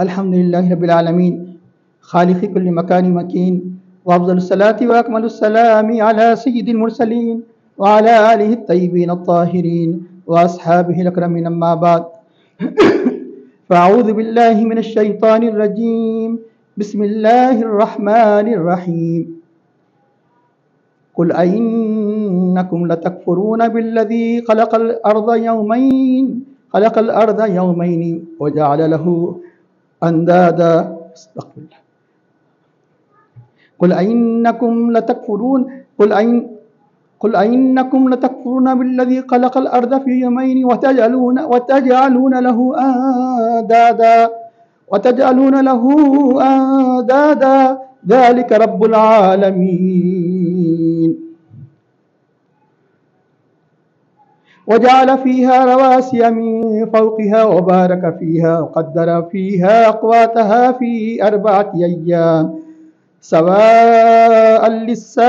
الحمد لله رب العالمين خالق كل مكان مكين وأفضل الصلاة وأكمل السلام على سيد المرسلين وعلى آله الطيبين الطاهرين وأصحابه الأكرمين أما بعد فأعوذ بالله من الشيطان الرجيم بسم الله الرحمن الرحيم قل أئنكم لتكفرون بالذي خلق الأرض يومين وجعل له أندادا استغفر الله قل أئنكم لتكفرون بالذي خلق الأرض في يومين وتجعلون له أندادا ذلك رب العالمين وجعل فيها رواسي من فوقها وبارك فيها وقدر فيها أقواتها في 4 أيام سواء للسائلين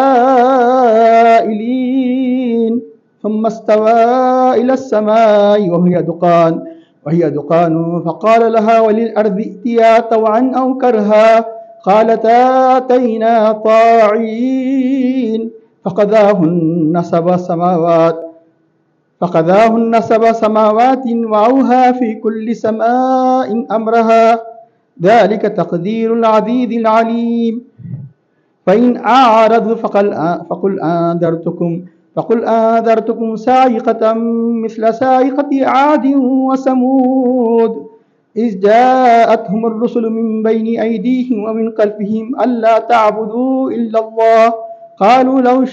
ثم استوى إلى السماء وهي دخان فقال لها وللأرض ائتيا طوعا أو كرها قالتا أتينا طاعين فقضاهن 7 سماوات وأوحى في كل سماء أمرها ذلك تقدير العزيز العليم فإن أعرضوا فقل أنذرتكم صاعقة مثل صاعقة عاد وثمود إذ جاءتهم الرسل من بين أيديهم ومن خلفهم ألا تعبدوا إلا الله قالوا لو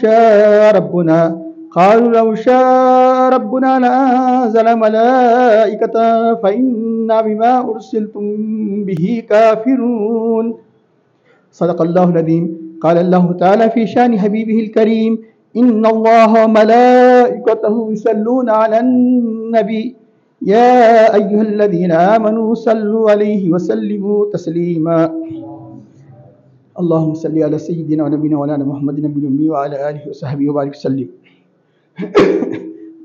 شاء ربنا لأنزل ملائكة فإنا بما أرسلتم به كافرون صدق الله العظيم قال الله تعالى في شان حبيبه الكريم إن الله وملائكته يصلون على النبي يا أيها الذين آمنوا صلوا عليه وسلموا تسليما اللهم صل على سيدنا ونبينا مولانا محمد النبي الأمي وعلى آله وصحبه وبارك وسلم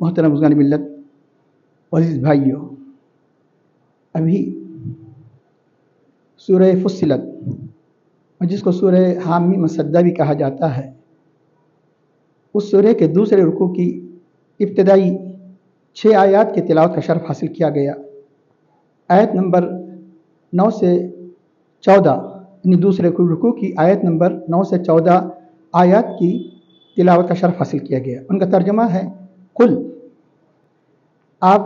محترم بزرگان ملت عزیز بھائیوں، ابھی سورہ فصلت جس کو سورہ حامی مصدہ بھی کہا جاتا ہے، اس سورہ کے دوسرے رکوع کی ابتدائی 6 آیات کی تلاوت کا شرف حاصل کیا گیا۔ آیت نمبر 9 سے 14 یعنی دوسرے رکوع کی آیت نمبر 9 سے 14 آیات کی تلاوت کا شرف حاصل کیا گیا۔ ان کا ترجمہ ہے قل، آپ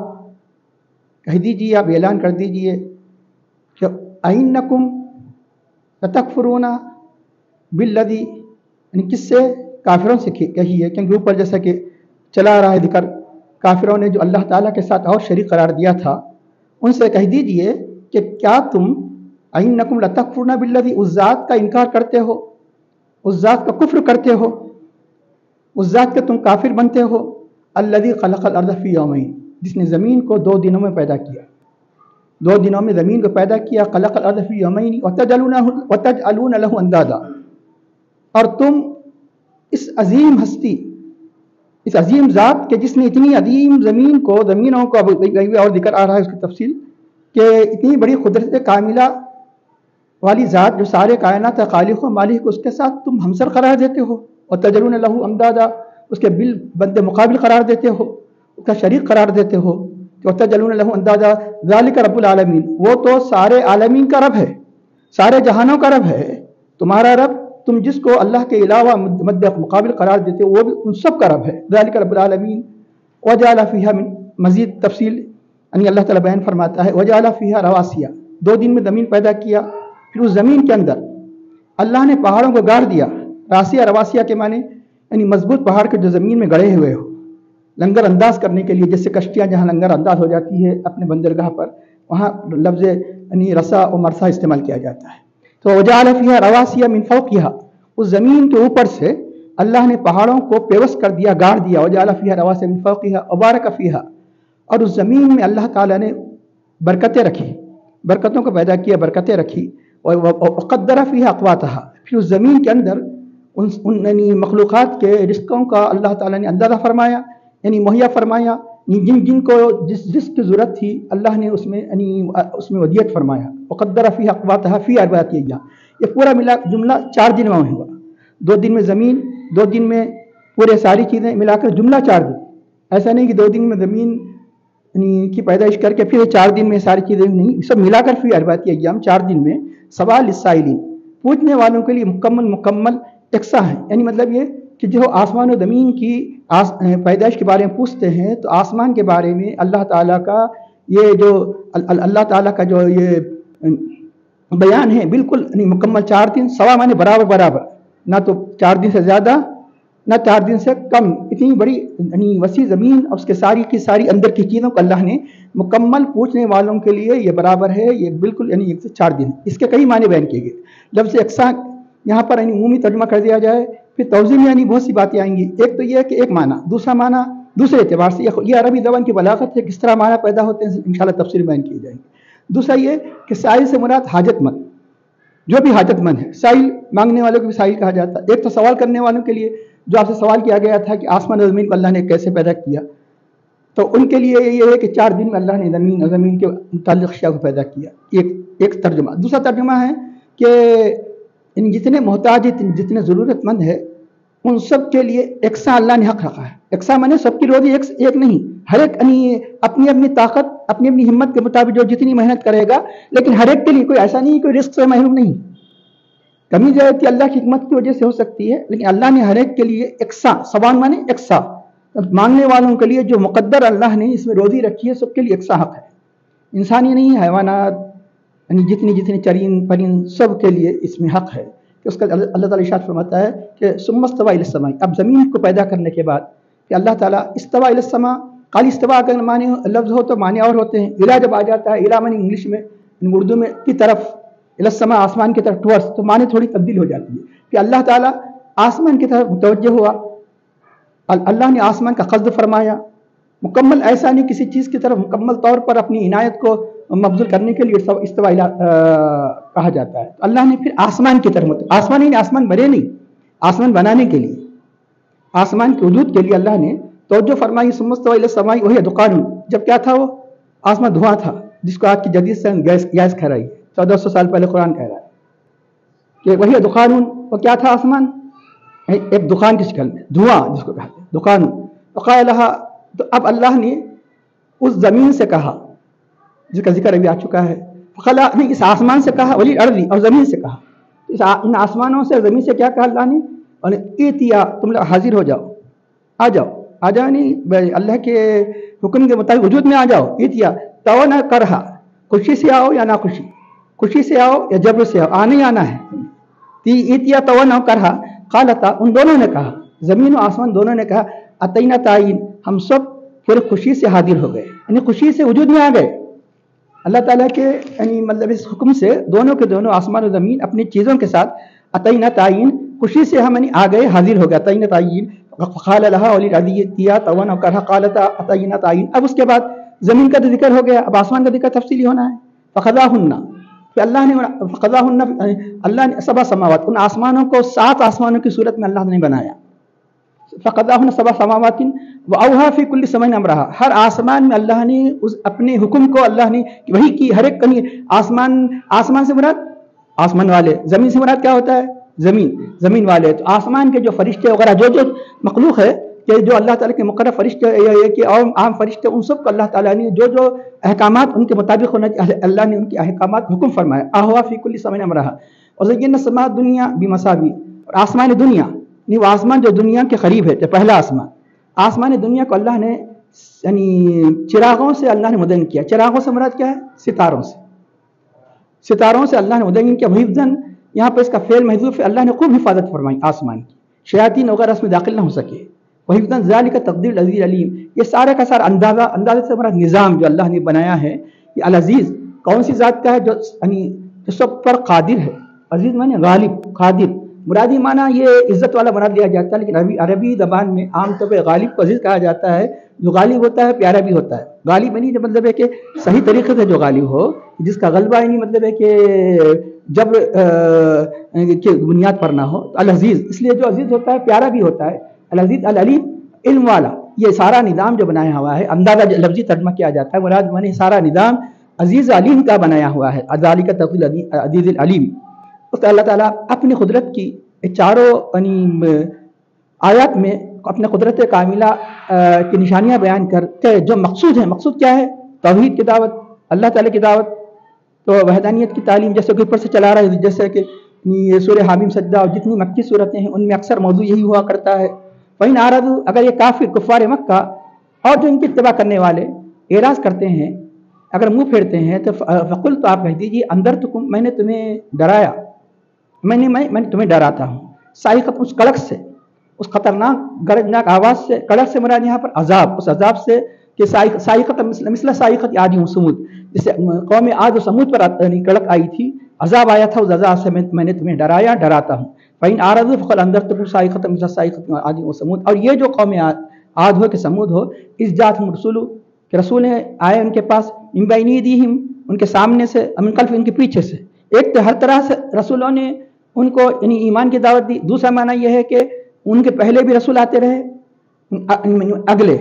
کہہ دیجئے، آپ اعلان کر دیجئے کہ اینکم لتکفرون بالذی، یعنی کس سے؟ کافروں سے کہیے، کیونکہ اوپر جیسا کہ چلا رہا ہے ذکر، کافروں نے جو اللہ تعالیٰ کے ساتھ اور شریک قرار دیا تھا، ان سے کہہ دیجئے کہ کیا تم اینکم لتکفرون بالذی، اس ذات کا انکار کرتے ہو، اس ذات کا کفر کرتے ہو، اس ذات کے تم کافر بنتے ہو، الذی خلق الارض فی یومین، جس نے زمین کو 2 دنوں میں پیدا کیا، 2 دنوں میں زمین کو پیدا کیا، خلق الارض فی یومین وتجعلون له اندادا، اور تم اس عظیم ہستی، اس عظیم ذات کے جس نے اتنی عظیم زمینوں کو اور ذکر آ رہا ہے اس کی تفصیل کہ اتنی بڑی قدرت کاملہ والی ذات جو سارے کائنات کا خالق و مالک، اس کے ساتھ تم ہمسر قرار دیتے ہو، وتجعلون له اندادا، اس کے بند مقابل قرار دیتے ہو، اس کا شریک قرار دیتے ہو، وتجعلون له اندادا ذلک رب العالمین، وہ تو سارے عالمین کا رب ہے، سارے جہانوں کا رب ہے، تمہارا رب، تم جس کو اللہ کے علاوہ مد مقابل قرار دیتے ہو وہ بھی ان سب کا رب ہے، ذلک رب العالمین۔ وجعل فیہا، من مزید تفصیل یعنی اللہ تعالیٰ بیان فرماتا ہے، وجعل فیہا رواسیہ، 2 دن میں زمین پیدا کیا، پھر اس زمین کے اندر اللہ نے پہاڑوں کو گاڑ دیا۔ راسیہ، رواسیہ کے معنی یعنی مضبوط پہاڑ کے جو زمین میں گڑے ہوئے ہو، لنگر انداز کرنے کے لیے، جیسے کشتیاں جہاں لنگر انداز ہو جاتی ہے اپنے بندرگاہ پر، وہاں لفظ یعنی رسا و مرسا استعمال کیا جاتا ہے۔ تو وجعل فیہا رواسیہ من فوقہا، اس زمین کے اوپر سے اللہ نے پہاڑوں کو پیوست کر دیا، گاڑ دیا، وجعل فیہا رواسیہ من فوقہا وبارک فیہا، اور اس زمین میں اللہ تعالیٰ نے برکتیں رکھی، برکتوں کو پیدا کیا، برکتیں رکھی، وقدر فیہا اقواتہا، پھر اس زمین کے اندر ان مخلوقات کے رزقوں کا اللہ تعالیٰ نے اندازہ فرمایا، یعنی مہیا فرمایا، جن کو جس کی ضرورت تھی اللہ نے اس میں ودیت فرمایا. وقدر فی اقواتها فی 4 ایام. یہ پورا ملا جملہ 4 دن میں ہوا. 2 دن میں زمین، 2 دن میں پورے ساری چیزیں ملا کر جملہ 4 دن. ایسا نہیں کہ 2 دن میں زمین کی پیدائش کر کے پھر 4 دن میں ساری چیزیں، نہیں، سب ملا کر فی 4 ایام 4 دن میں. سوال للسائلین، پوچھنے والوں کے لیے مکمل یکساں ہے. یعنی مطلب یہ کہ جو آسمان و زمین کی پیدائش کے بارے میں پوچھتے ہیں تو آسمان کے بارے میں اللہ تعالیٰ کا یہ جو اللہ تعالیٰ کا جو یہ بیان ہے بالکل مکمل 4 دن، سوا مانے برابر، نہ تو 4 دن سے زیادہ نہ 4 دن سے کم. اتنی بڑی وسیع زمین اور اس کے ساری کی ساری اندر کی چیزوں کو اللہ نے مکمل پوچھنے والوں کے لیے یہ برابر ہے، یہ بالکل 1 سے 4 دن. اس کے کئی معنی بیان کیے گئے. لفظ یکساں یہاں پر عمومی ترجمہ کر دیا جائے، پھر توضیح میں بہت سی باتیں آئیں گی. ایک تو یہ ہے کہ ایک معنی، دوسرا معنی دوسرے اعتبار سے یہ عربی زبان کی بلاغت ہے، کس طرح معنی پیدا ہوتے ہیں انشاءاللہ تفصیل بیان کی جائیں گی. دوسرا یہ کہ سائل سے مراد حاجت مند، جو بھی حاجت مند ہے. سائل مانگنے والوں کو بھی سائل کہا جاتا ہے. ایک تو سوال کرنے والوں کے لیے جو آپ سے سوال کیا گیا تھا کہ آسمان اور زمین کو اللہ نے کیسے پیدا کیا، تو ان کے لیے یہ ہے کہ 4 دن میں اللہ نے زمین کے متعلق اشیاء کو پیدا کیا. ایک ترجمہ. دوسرا ترجمہ ہے کہ جتنے محتاج، جتنے ضرورت مند ہے، ان سب کے لیے یکساں اللہ نے حق رکھا ہے. یکساں مانے سب کی روزی ایک نہیں، ہر ایک اپنی طاقت، اپنی ہمت کے مطابق جو جتنی محنت کرے گا، لیکن ہر ایک کے لیے کوئی ایسا نہیں، کوئی رزق سے محروم نہیں. کمی زیادتی اللہ کی حکمت کی وجہ سے ہو سکتی ہے، لیکن اللہ نے ہر ایک کے لیے یکساں، سوان مانے یکساں، مانگنے والوں کے لیے جو مقدر اللہ نے اس میں روزی رکھی ہے سب کے لیے یکساں حق ہے. انسانی نہیں، حیوانات جتنی چرین پرند سب کے لیے اس میں حق ہے. کہ اس کا اللہ تعالیٰ ارشاد فرماتا ہے کہ ثم استوى الى السماء. اب زمین کو پیدا کرنے کے بعد کہ اللہ تعالیٰ استوى الى السماء، خالی استوا اگر معنی لفظ ہو تو معنی اور ہوتے ہیں. الہ جب آ جاتا ہے، الہ معنی انگلش میں اردو میں کی طرف، الى السماء آسمان کی طرف، ٹورس، تو معنی تھوڑی تبدیل ہو جاتی ہے کہ اللہ تعالیٰ آسمان کی طرف متوجہ ہوا. اللہ نے آسمان کا قصد فرمایا. مکمل ایسا نہیں کسی چیز کی طرف مکمل طور پر اپنی عنایت کو مبذول کرنے کے لیے استوا کہا جاتا ہے. اللہ نے پھر آسمان کی طرف، آسمان بنے نہیں، آسمان بنانے کے لیے، آسمان کے وجود کے لیے اللہ نے توجہ فرمائی. ثم استوى الى السماء وهي دخان. جب کیا تھا وہ آسمان دھواں تھا، جس کو آج کی جدید سے گیس کہہ رہی ہے. 1400 سال پہلے قرآن کہہ رہا ہے کہ وہی دخان. وہ کیا تھا آسمان؟ ایک دخان کی شکل میں، دھواں جس کو کہتے ہیں دخان. وقال لها، تو اب اللہ نے اس زمین سے کہا جس کا ذکر ابھی آ چکا ہے. فخلا، نہیں، اس آسمان سے کہا، ولی ارضی، اور زمین سے کہا. ان آسمانوں سے زمین سے کیا کہا اللہ نے؟ ایتیا، تم لوگ حاضر ہو جاؤ، آ جاؤ، نہیں اللہ کے حکم کے مطابق وجود میں آ جاؤ. ایتیا تو نہ کرہا، خوشی سے آؤ یا نہ خوشی سے آؤ یا جبر سے آؤ، آنا ہی آنا ہے. ایتیا تو نہ کرہا قالتا، ان دونوں نے کہا، زمین و آسمان دونوں نے کہا، اتینا تعین، ہم سب پھر خوشی سے حاضر ہو گئے، یعنی خوشی سے وجود میں آ گئے. اللہ تعالیٰ کے مطلب اس حکم سے دونوں کے دونوں آسمان و زمین اپنی چیزوں کے ساتھ اتینا تعین، خوشی سے ہم آ گئے، حاضر ہو گئے. اتینا تعین قال لها وللارض طوعا وكرها قالتا اتینا تعین. اب اس کے بعد زمین کا ذکر ہو گیا، اب آسمان کا ذکر تفصیلی ہونا ہے. فقضاهن، کہ اللہ نے 7 سماوات، ان آسمانوں کو 7 آسمانوں کی صورت میں اللہ نے بنایا. فقضاهن 7 سماوات واوحى في كل سماء امرها. ہر آسمان میں اللہ نے اپنے حکم کو اللہ نے وہی کی. ہر ایک آسمان سے مراد آسمان والے، زمین سے مراد کیا ہوتا ہے؟ زمین والے. تو آسمان کے جو فرشتے وغیرہ جو مخلوق ہے کہ جو اللہ تعالیٰ کے مقرر فرشتے کہ عام فرشتے، ان سب کو اللہ تعالیٰ نے جو احکامات ان کے مطابق ہونا چاہیے اللہ نے ان کے احکامات حکم فرمایا. احوا فی کل سماء امرها وزینا السماء الدنیا بمصابیح. اور آسمان دنیا، نہیں وہ آسمان جو دنیا کے قریب ہے، جو پہلا آسمان دنیا کو اللہ نے چراغوں سے اللہ نے مدین کیا. چراغوں سے مراد کیا ہے؟ ستاروں سے اللہ نے مدین کیا. حفظاً، یہاں پر اس کا فعل محذوف ہے. اللہ نے خوب حفاظت فرمائی آسمان کی، شیاطین وغیرہ اس میں داخل نہ ہو سکے. وحفظاً ذالک تقدیر العزیز العلیم. یہ سارا کا سارا اندازہ سے مراد نظام جو اللہ نے بنایا ہے. یہ العزیز کون سی ذات کا ہے؟ جو سب پر قادر ہے. عزیز معنی غالب، قادر. مرادی معنی یہ عزت والا مراد لیا جاتا ہے، لیکن عربی زبان میں عام طور پہ غالب کو عزیز کہا جاتا ہے. جو غالب ہوتا ہے پیارا بھی ہوتا ہے. غالب نہیں مطلب ہے کہ صحیح طریقے سے جو غالب ہو، جس کا غلبہ نہیں مطلب ہے کہ جب کہ بنیاد پر نہ ہو. العزیز اس لیے جو عزیز ہوتا ہے پیارا بھی ہوتا ہے. العزیز العلیم، علم والا. یہ سارا نظام جو بنایا ہوا ہے، اندازہ لفظی ترجمہ کیا جاتا ہے، مراد من سارا نظام عزیز علیم کا بنایا ہوا ہے، ذالک تفضیل عزیز العلیم. اس اللہ تعالیٰ اپنی قدرت کی چاروں آیات میں اپنے قدرت کاملہ کی نشانیاں بیان کر کے جو مقصود ہے، مقصود کیا ہے؟ توحید کی دعوت، اللہ تعالیٰ کی دعوت، تو وحدانیت کی تعلیم، جیسے کہ اوپر سے چلا رہا ہے، جیسے کہ یہ سورہ حامیم سجدہ اور جتنی مکی صورتیں ہیں ان میں اکثر موضوع یہی ہوا کرتا ہے. فَإِنْ أَعْرَضُوا، اگر یہ کافر کفار مکہ اور جو ان کی اتباع کرنے والے اعراض کرتے ہیں، اگر منہ پھیرتے ہیں، تو فقل، تو آپ کہہ دیجیے اندرتکم، میں نے تمہیں ڈرایا، میں نے تمہیں ڈراتا ہوں، صاعقۃ، اس کڑک سے، اس خطرناک گرجناک آواز سے. کڑک سے مراد یہاں پر عذاب، اس عذاب سے کہ صاعقۃ مثل صاعقۃ عاد و ثمود، جسے قوم عاد و ثمود پر کڑک آئی تھی، عذاب آیا تھا، اس عذاب سے میں نے تمہیں ڈرایا، ڈراتا ہوں. فَإِنْ أَعْرَضُوا فَقَدْ أَنذَرْتُكُمْ صَاعِقَةً مِثْلَ صَاعِقَةِ عَادٍ وَثَمُودَ. اور یہ جو قوم عاد ہو کہ سمود ہو، اِذْ جَاءَتْهُمْ رُسُلُ، کہ رسول آئے ان کے پاس، مِن بَيْنِ أَيْدِيهِمْ، ان کے سامنے سے، مِن خَلْفِهِمْ، ان کے پیچھے سے. ایک تو ہر طرح سے رسولوں نے ان کو یعنی ایمان کی دعوت دی. دوسرا معنی یہ ہے کہ ان کے پہلے بھی رسول آتے رہے، اگلے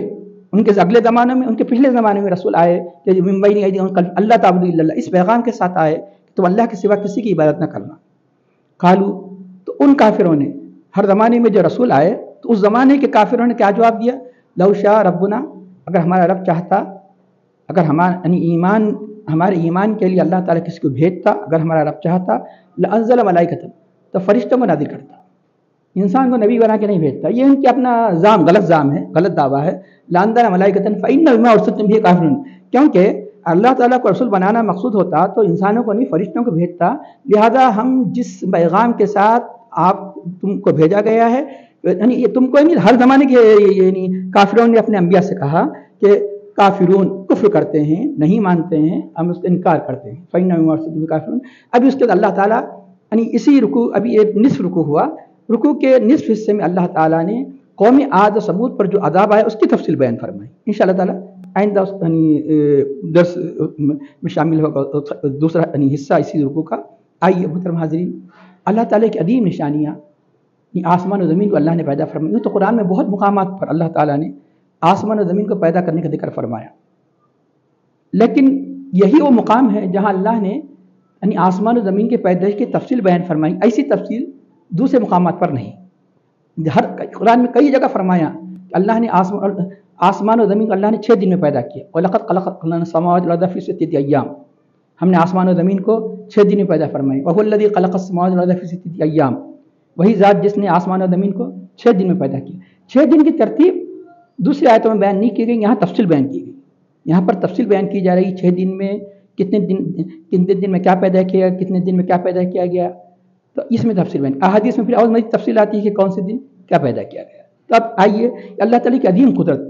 ان کے اگلے زمانوں میں، ان کے پچھلے زمانے میں رسول آئے کہ من بین ایدیہم اللہ تعبدوا الا اللہ، اس پیغام کے ساتھ آئے کہ تم اللہ کے سوا کسی کی عبادت نہ کرنا. قالوا، تو ان کافروں نے ہر زمانے میں جو رسول آئے تو اس زمانے کے کافروں نے کیا جواب دیا؟ لو شاء ربنا، اگر ہمارا رب چاہتا، اگر ہمارے ایمان کے لیے اللہ تعالیٰ کسی کو بھیجتا، اگر ہمارا رب چاہتا، لانزل ملائکۃ، تو فرشتوں کو نازل کرتا. انسان کو نبی بنا کے نہیں بھیجتا، یہ ان کی اپنا غلط ظام ہے، غلط دعویٰ ہے. لانزل ملائکۃ فإن بما ارسلتم به کافرون، کیونکہ اللہ تعالیٰ کو رسول بنانا مقصود ہوتا تو انسانوں کو نہیں، فرشتوں کو بھیجتا. لہذا ہم جس پیغام کے ساتھ تم کو بھیجا گیا ہے، یعنی یہ تم کو نہیں، ہر زمانے کے یعنی کافروں نے اپنے انبیاء سے کہا کہ کافرون کفر کرتے ہیں، نہیں مانتے ہیں، ہم اس کا انکار کرتے ہیں. فإن بما ارسلتم به کافرون. ابھی اس کے بعد اللہ تعالیٰ یعنی اسی رکوع، ابھی ایک نصف رکوع ہوا، رکوع کے نصف حصے میں اللہ تعالیٰ نے قوم عاد و ثمود پر جو عذاب آیا اس کی تفصیل بیان فرمائی. انشاءاللہ تعالیٰ آئندہ درس میں شامل ہوگا دوسرا حصہ اسی رکوع کا. آئیے محترم حاضرین، اللہ تعالیٰ کی عظیم نشانیاں، آسمان و زمین کو اللہ نے پیدا فرمایا. یوں تو قرآن میں بہت مقامات پر اللہ تعالیٰ نے آسمان و زمین کو پیدا کرنے کا ذکر فرمایا، لیکن یہی وہ مقام ہے جہاں اللہ نے یعنی آسمان و زمین کے پیدائش کی تفصیل بیان فرمائی. ایسی تفصیل دوسرے مقامات پر نہیں. ہر قرآن میں کئی جگہ فرمایا کہ اللہ نے آسمان و زمین کو اللہ نے 6 دن میں پیدا کیا. وَلَقَدْ خَلَقْنَا السَّمَاوَاتِ وَالْأَرْضَ فِي 6 أَيَّامٍ، ہم نے آسمان و زمین کو 6 دن میں پیدا فرمائی. وَهُوَ الَّذِي خَلَقَ السَّمَاوَاتِ وَالْأَرْضَ فِي 6 أَيَّامٍ، وہی ذات جس نے آسمان و زمین کو 6 دن میں پیدا کیا. 6 دن کی ترتیب دوسری آیتوں میں بیان نہیں کی گئی، یہاں تفصیل بیان کی گئی. یہاں پر تفصیل بیان کی جا رہی 6 دن میں کتنے دن میں کیا پیدا کیا، کتنے دن میں کیا پیدا کیا گیا، تو اس میں تفصیل بیان. احادیث میں پھر اور مزید تفصیل آتی ہے کہ کون سے دن کیا پیدا کیا گیا. تو اب آئیے اللہ تعالیٰ کی عظیم قدرت،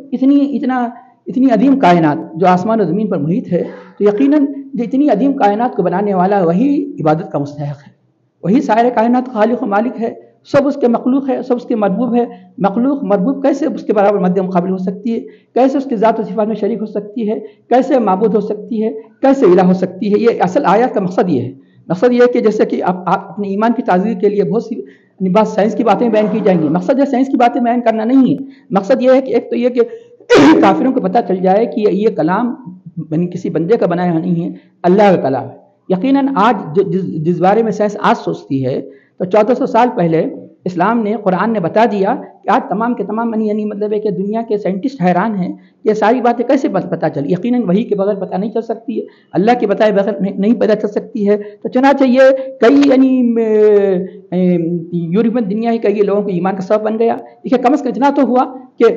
اتنی عظیم کائنات جو آسمان و زمین پر محیط ہے، تو یقیناً جو اتنی عظیم کائنات کو بنانے والا وہی عبادت کا مستحق ہے، وہی سارے کائنات کا خالق و مالک ہے. سب اس کے مخلوق ہے، سب اس کے مربوب ہے. مخلوق مربوب کیسے اس کے برابر مد مقابل ہو سکتی ہے؟ کیسے اس کی ذات و صفات میں شریک ہو سکتی ہے؟ کیسے معبود ہو سکتی ہے؟ کیسے الہ ہو سکتی ہے؟ یہ اصل آیات کا مقصد یہ ہے. مقصد یہ ہے کہ جیسے کہ آپ اپنے ایمان کی تعزیر کے لیے بہت سی بات سائنس کی باتیں بیان کی جائیں گی. مقصد ہے سائنس کی باتیں بیان کرنا نہیں ہے. مقصد یہ ہے کہ ایک تو یہ کہ کافروں کو پتہ چل جائے کہ یہ کلام کسی بندے کا بنایا نہیں ہے، اللہ کا کلام ہے. یقیناً آج جس بارے میں سائنس آج سوچتی ہے، تو 1400 سال پہلے اسلام نے، قرآن نے بتا دیا کہ آج تمام کے تمام یعنی مطلب ہے کہ دنیا کے سائنٹسٹ حیران ہیں یہ ساری باتیں کیسے پتہ چلی. یقیناً وہی کے بغیر پتہ نہیں چل سکتی ہے، اللہ کے بتائے بغیر نہیں پتہ چل سکتی ہے. تو چنانچہ یہ کئی یعنی یورپین دنیا ہی کئی لوگوں کے ایمان کا سبب بن گیا. دیکھیے کم از کم اتنا تو ہوا کہ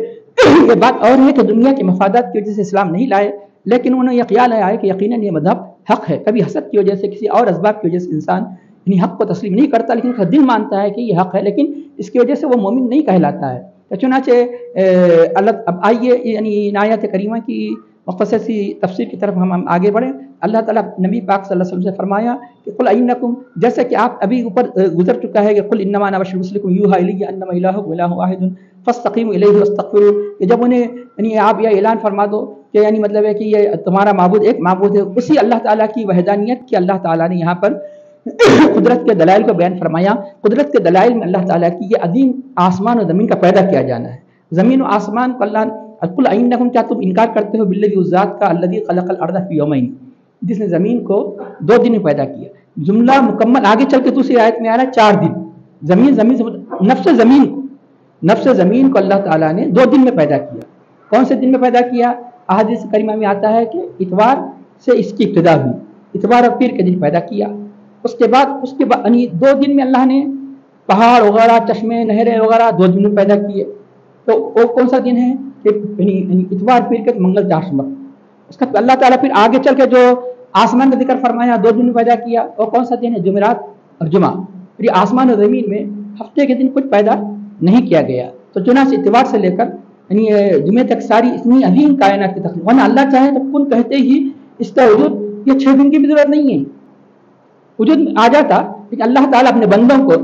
یہ بات اور ہے کہ دنیا کے مفادات کی وجہ سے اسلام نہیں لائے، لیکن انہیں یہ خیال آیا ہے کہ یقیناً یہ مذہب حق ہے. کبھی حسد کی وجہ سے، کسی اور اسباب کی وجہ سے انسان یعنی حق کو تسلیم نہیں کرتا، لیکن اس کا دل مانتا ہے کہ یہ حق ہے، لیکن اس کی وجہ سے وہ مومن نہیں کہلاتا ہے. چنانچہ اب آئیے یعنی آیات کریمہ کی مختصر سی تفسیر کی طرف ہم آگے بڑھیں. اللہ تعالیٰ نبی پاک صلی اللہ علیہ وسلم سے فرمایا کہ قل انکم، جیسے کہ آپ ابھی اوپر گزر چکا ہے کہ قل انما انا بشر مثلکم یوحی الی انما الہکم الہ واحد فاستقیموا الیہ واستغفروہ، کہ جب انہیں یعنی آپ یہ اعلان فرما دو کہ یعنی مطلب ہے کہ یہ تمہارا معبود ایک معبود ہے، اسی اللہ تعالیٰ کی وحدانیت کی اللہ تعالیٰ نے یہاں پر قدرت کے دلائل کو بیان فرمایا. قدرت کے دلائل میں اللہ تعالیٰ کی یہ عظیم آسمان و زمین کا پیدا کیا جانا ہے. زمین و آسمان کو اللہ قل ائنکم کیا تم انکار کرتے ہو باللذی اس ذات کا الذی خلق الارض فی یومین جس نے زمین کو 2 دن میں پیدا کیا. جملہ مکمل آگے چل کے دوسری آیت میں آ رہا ہے 4 دن. زمین سے نفس زمین کو اللہ تعالیٰ نے 2 دن میں پیدا کیا. کون سے دن میں پیدا کیا؟ احادیث کریمہ میں آتا ہے کہ اتوار سے اس کی ابتدا ہوئی, اتوار اور پیر کے دن پیدا کیا. اس کے بعد یعنی 2 دن میں اللہ نے پہاڑ وغیرہ, چشمے, نہریں وغیرہ 2 دن میں پیدا کیے. تو وہ کون سا دن ہے؟ یعنی اتوار, پیر کے منگل, چاشمہ. اس کا اللہ تعالیٰ پھر آگے چل کے جو آسمان کا ذکر فرمایا 2 دن میں پیدا کیا, اور کون سا دن ہے؟ جمعرات اور جمعہ. پھر یہ آسمان اور زمین میں ہفتے کے دن کچھ پیدا نہیں کیا گیا. تو چنانچہ اتوار سے لے کر یعنی جمعے تک ساری اتنی عظیم کائنات کی تخلیق, ورنہ اللہ چاہے تو کن کہتے ہی اس کا وجود یہ 6 دن کی بھی ضرورت نہیں ہے, وجود میں آ جاتا. لیکن اللہ تعالیٰ اپنے بندوں کو